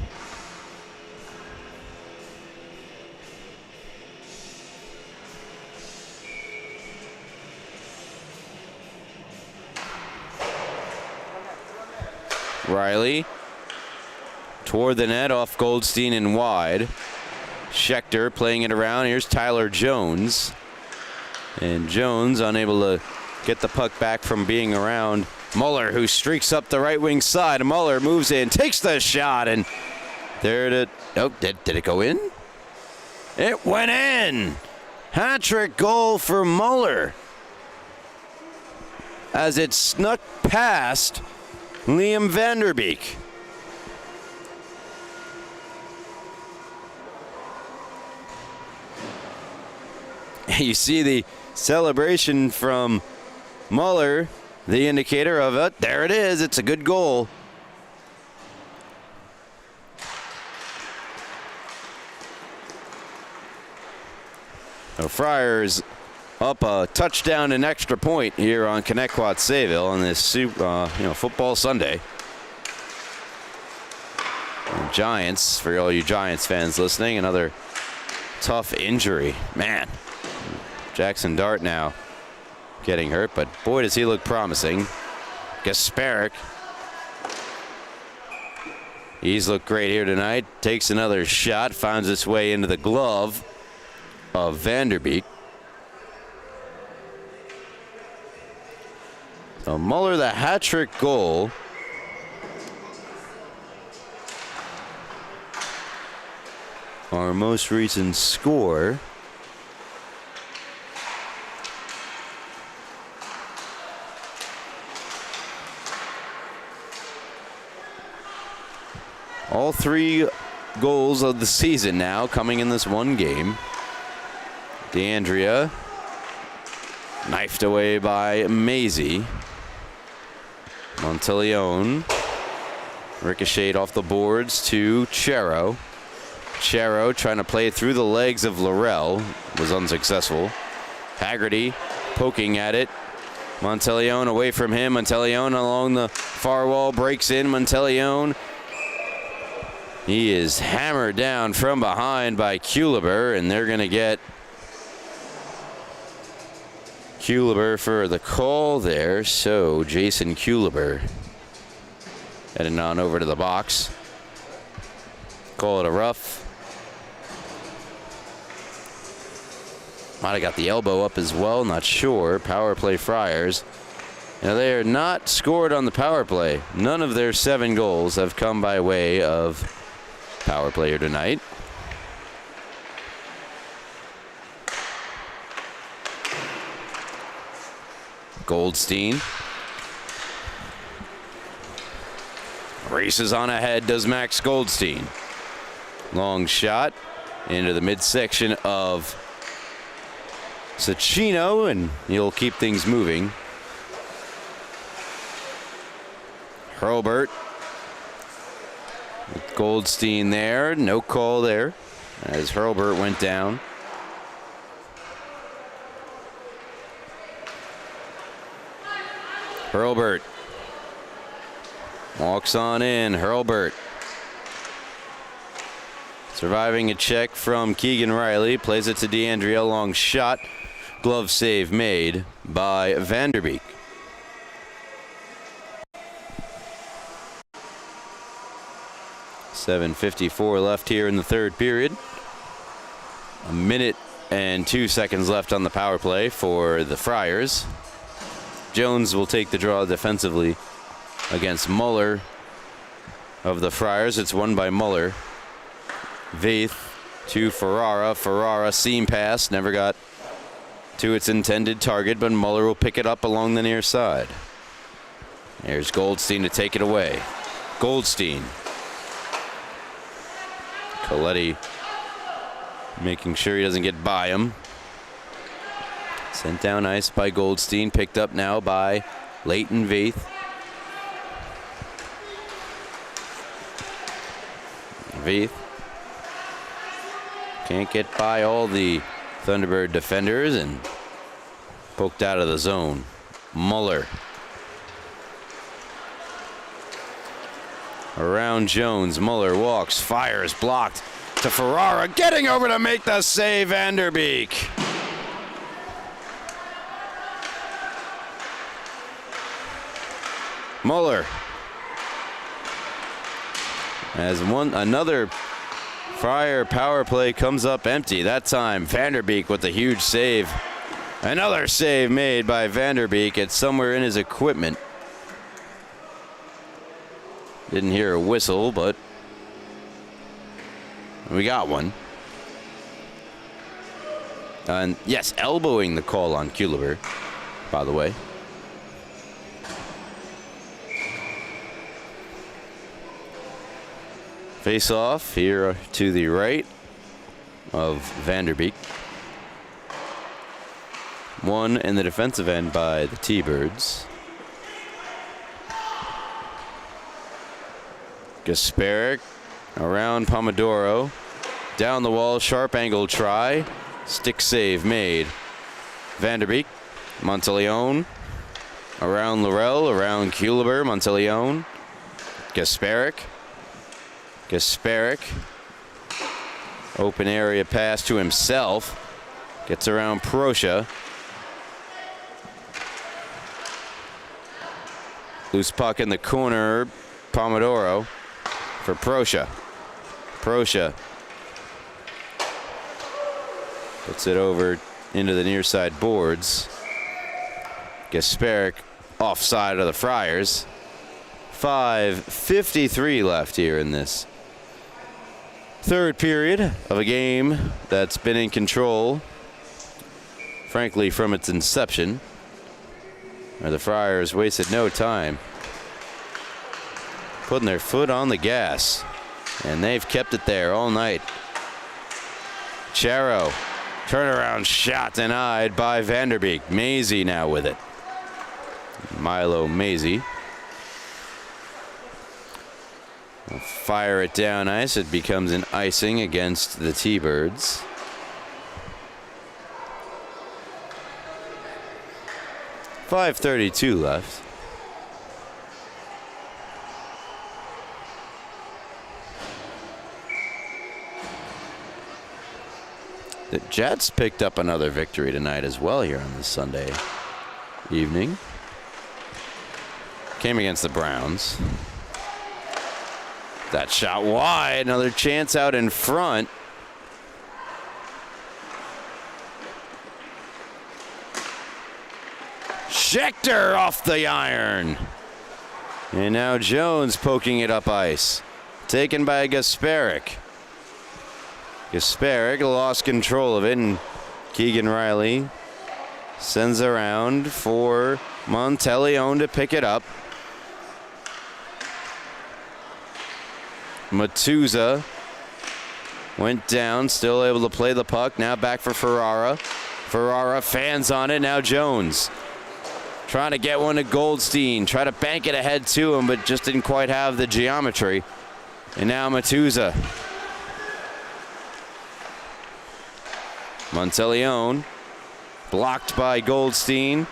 Riley toward the net off Goldstein and wide. Schechter playing it around. Here's Tyler Jones. And Jones unable to get the puck back from being around Muller, who streaks up the right wing side. Muller moves in, takes the shot, and there it. Oh, did it go in? It went in. Hat-trick goal for Muller as it snuck past Liam Vanderbeek. You see the celebration from Muller, the indicator of it. There it is. It's a good goal. The Friars up a touchdown and extra point here on Connetquot Sayville on this football Sunday. And Giants, for all you Giants fans listening, another tough injury. Man, Jackson Dart now getting hurt, but boy does he look promising. Gasparic, he's looked great here tonight. Takes another shot, finds its way into the glove of Vanderbeek. So Muller, the hat-trick goal. Our most recent score. All 3 goals of the season now coming in this one game. DeAndrea knifed away by Maisie. Monteleone ricocheted off the boards to Chero. Chero trying to play it through the legs of Laurel, was unsuccessful. Haggerty poking at it. Monteleone away from him. Monteleone along the far wall, breaks in. Monteleone. He is hammered down from behind by Kuliber, and they're going to get Kuliber for the call there. So Jason Kuliber heading on over to the box. Call it a rough. Might have got the elbow up as well, not sure. Power play Friars. Now they are not scored on the power play. None of their 7 goals have come by way of power play here tonight. Goldstein races on ahead, does Max Goldstein. Long shot into the midsection of Cicchino, and he'll keep things moving. Hurlbert with Goldstein there. No call there as Hurlbert went down. Hurlbert walks on in. Hurlbert surviving a check from Keegan Riley. Plays it to DeAndrea. Long shot. Glove save made by Vanderbeek. .754 left here in the third period. 1 minute and 2 seconds left on the power play for the Friars. Jones will take the draw defensively against Muller of the Friars. It's won by Muller. Veith to Ferrara. Ferrara seam pass. Never got to its intended target, but Muller will pick it up along the near side. There's Goldstein to take it away. Goldstein. Coletti making sure he doesn't get by him. Sent down ice by Goldstein. Picked up now by Leighton Veith. Veith can't get by all the Thunderbird defenders and poked out of the zone. Muller. Around Jones. Muller walks, fires, blocked to Ferrara. Getting over to make the save, Vanderbeek. Muller. As another Friar power play comes up empty. That time Vanderbeek with a huge save. Another save made by Vanderbeek. It's somewhere in his equipment. Didn't hear a whistle, but we got one. And yes, elbowing the call on Kuliber, by the way. Face off here to the right of Vanderbeek. One in the defensive end by the T-Birds. Gasparic around Pomodoro. Down the wall, sharp angle try. Stick save made. Vanderbeek. Monteleone. Around Laurel, around Kuliber. Monteleone. Gasparic. Gasparic. Open area pass to himself. Gets around Proscia. Loose puck in the corner. Pomodoro for Proscia. Proscia puts it over into the near side boards. Gasparic offside of the Friars. 5:53 left here in this third period of a game that's been in control, frankly, from its inception. Where the Friars wasted no time putting their foot on the gas, and they've kept it there all night. Charo, turnaround shot denied by Vanderbeek. Maisie now with it. Milo Maisie. We'll fire it down ice. It becomes an icing against the 5:32 left. The Jets picked up another victory tonight as well here on this Sunday evening. Came against the Browns. That shot wide. Another chance out in front. Schechter off the iron. And now Jones poking it up ice. Taken by Gasparic. Gasparic lost control of it, and Keegan Riley sends around for Monteleone to pick it up. Matuza went down, still able to play the puck. Now back for Ferrara. Ferrara fans on it. Now Jones trying to get one to Goldstein. Try to bank it ahead to him, but just didn't quite have the geometry. And now Matuza. Monteleone blocked by Goldstein,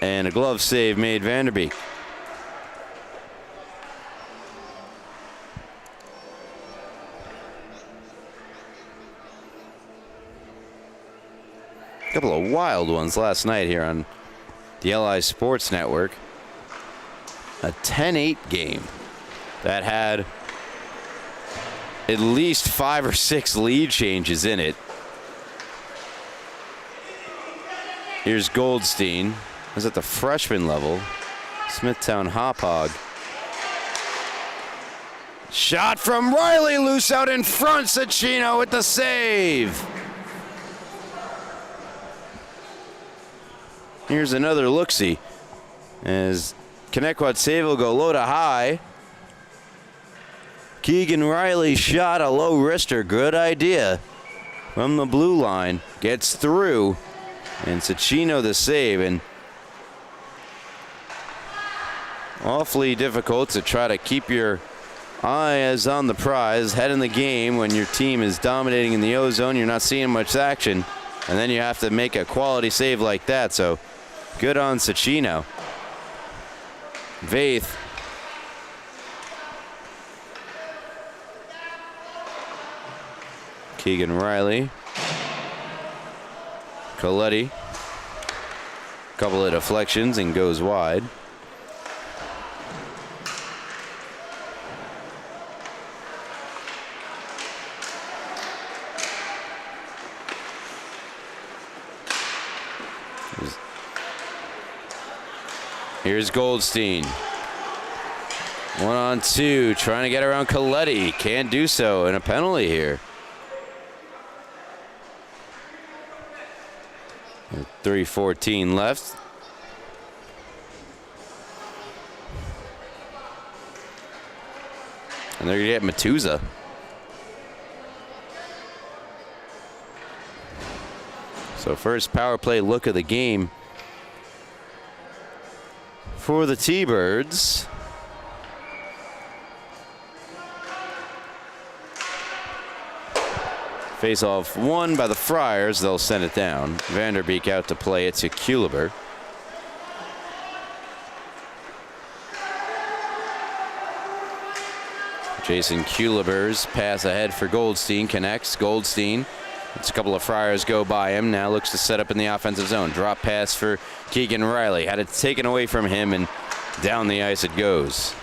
and a glove save made Vanderbeek. A couple of wild ones last night here on the LI Sports Network. A 10-8 game that had at least 5 or 6 lead changes in it. Here's Goldstein. Was at the freshman level. Smithtown Hop Hog. Shot from Riley, loose out in front. Cecchino with the save. Here's another look-see as Connetquot Sayville go low to high. Keegan Riley shot a low wrister. Good idea from the blue line. Gets through. And Cecchino the save, and awfully difficult to try to keep your eyes on the prize, head in the game when your team is dominating in the O-zone. You're not seeing much action, and then you have to make a quality save like that. So good on Cecchino. Vaith. Keegan Riley. Coletti, couple of deflections and goes wide. Here's Goldstein. 1-on-2, trying to get around Coletti. Can't do so, and a penalty here. 3:14 left. And they're going to get Matuza. So first power play look of the game for the T-Birds. Face-off won by the Friars. They'll send it down. Vanderbeek out to play it to Kuliber. Jason Kuliber's pass ahead for Goldstein. Connects. Goldstein. It's a couple of Friars go by him. Now looks to set up in the offensive zone. Drop pass for Keegan Riley. Had it taken away from him, and down the ice it goes.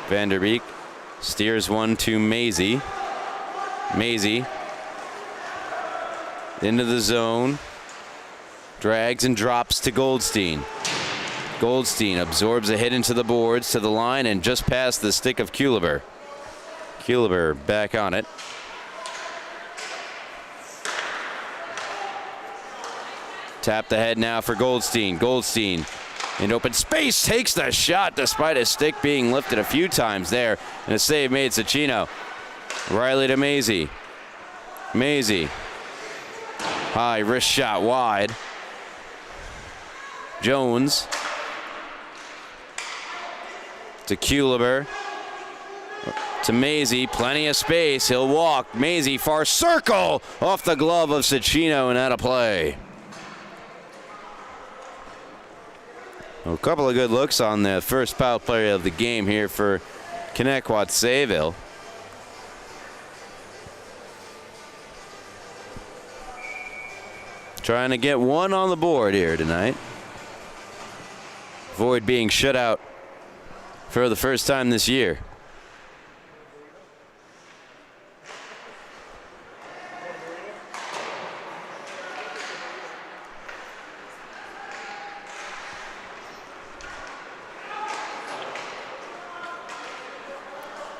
Vanderbeek steers one to Maisie. Maisie into the zone. Drags and drops to Goldstein. Goldstein absorbs a hit into the boards to the line and just past the stick of Kuliber. Kuliber back on it. Tapped ahead now for Goldstein. Goldstein in open space takes the shot despite his stick being lifted a few times there. And a save made Cecchino. Riley to Maisie. Maisie. High wrist shot wide. Jones. To Kuliber. To Maisie. Plenty of space. He'll walk. Maisie far circle off the glove of Cecchino and out of play. A couple of good looks on the first power play of the game here for Connetquot Sayville. Trying to get one on the board here tonight. Avoid being shut out for the first time this year.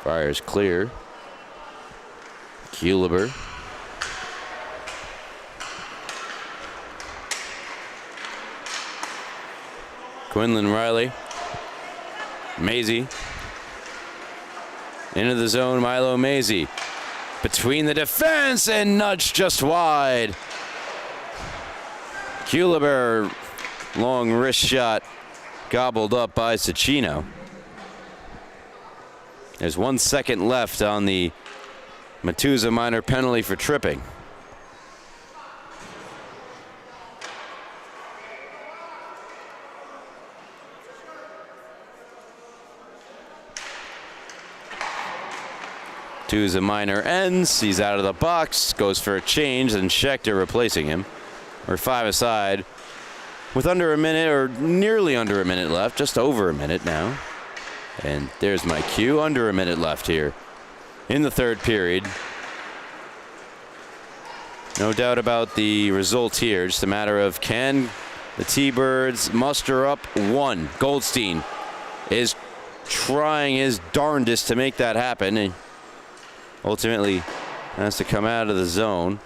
Fires clear. Kuliber. Quinlan Riley. Maisie. Into the zone, Milo Maisie. Between the defense and nudged just wide. Kuliber, long wrist shot, gobbled up by Cicchino. There's 1 second left on the Matuza minor penalty for tripping. Matuza minor ends. He's out of the box. Goes for a change, and Schechter replacing him. We're 5 aside with under a minute, or nearly under a minute left. Just over a minute now. And there's my cue. Under a minute left here in the third period. No doubt about the result here. Just a matter of, can the T-Birds muster up one? Goldstein is trying his darndest to make that happen. And ultimately has to come out of the zone.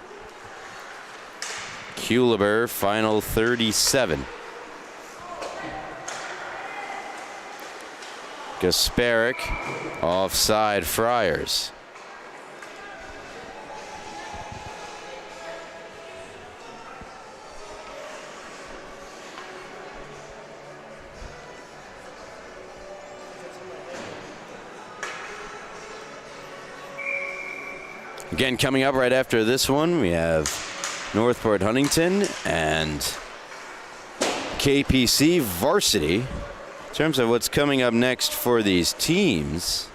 Kuliber, final 37. Gasparic, offside Friars. Again, coming up right after this one, we have Northport Huntington and KPC varsity. In terms of what's coming up next for these teams,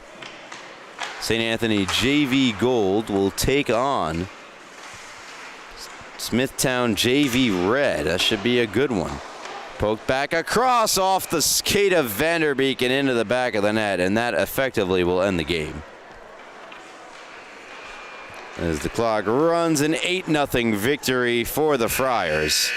St. Anthony JV Gold will take on Smithtown JV Red. That should be a good one. Poked back across off the skate of Vanderbeek and into the back of the net, and that effectively will end the game. As the clock runs, an 8-0 victory for the Friars,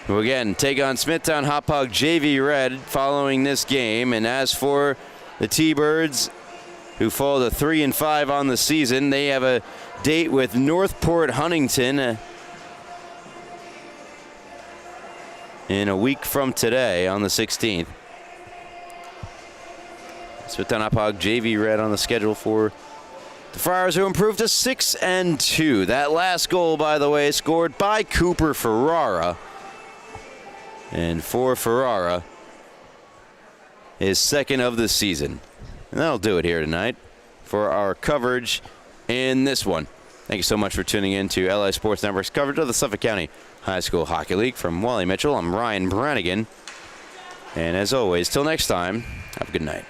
who again take on Smithtown Hauppauge JV Red following this game. And as for the T-Birds, who fall to 3-5 on the season, they have a date with Northport Huntington in a week from today on the 16th. Smithtown Hauppauge JV Red on the schedule for the Friars, who improved to 6-2. That last goal, by the way, scored by Cooper Ferrara. And for Ferrara, his second of the season. And that'll do it here tonight for our coverage in this one. Thank you so much for tuning in to LI Sports Network's coverage of the Suffolk County High School Hockey League. From Wally Mitchell, I'm Ryan Brannigan. And as always, till next time, have a good night.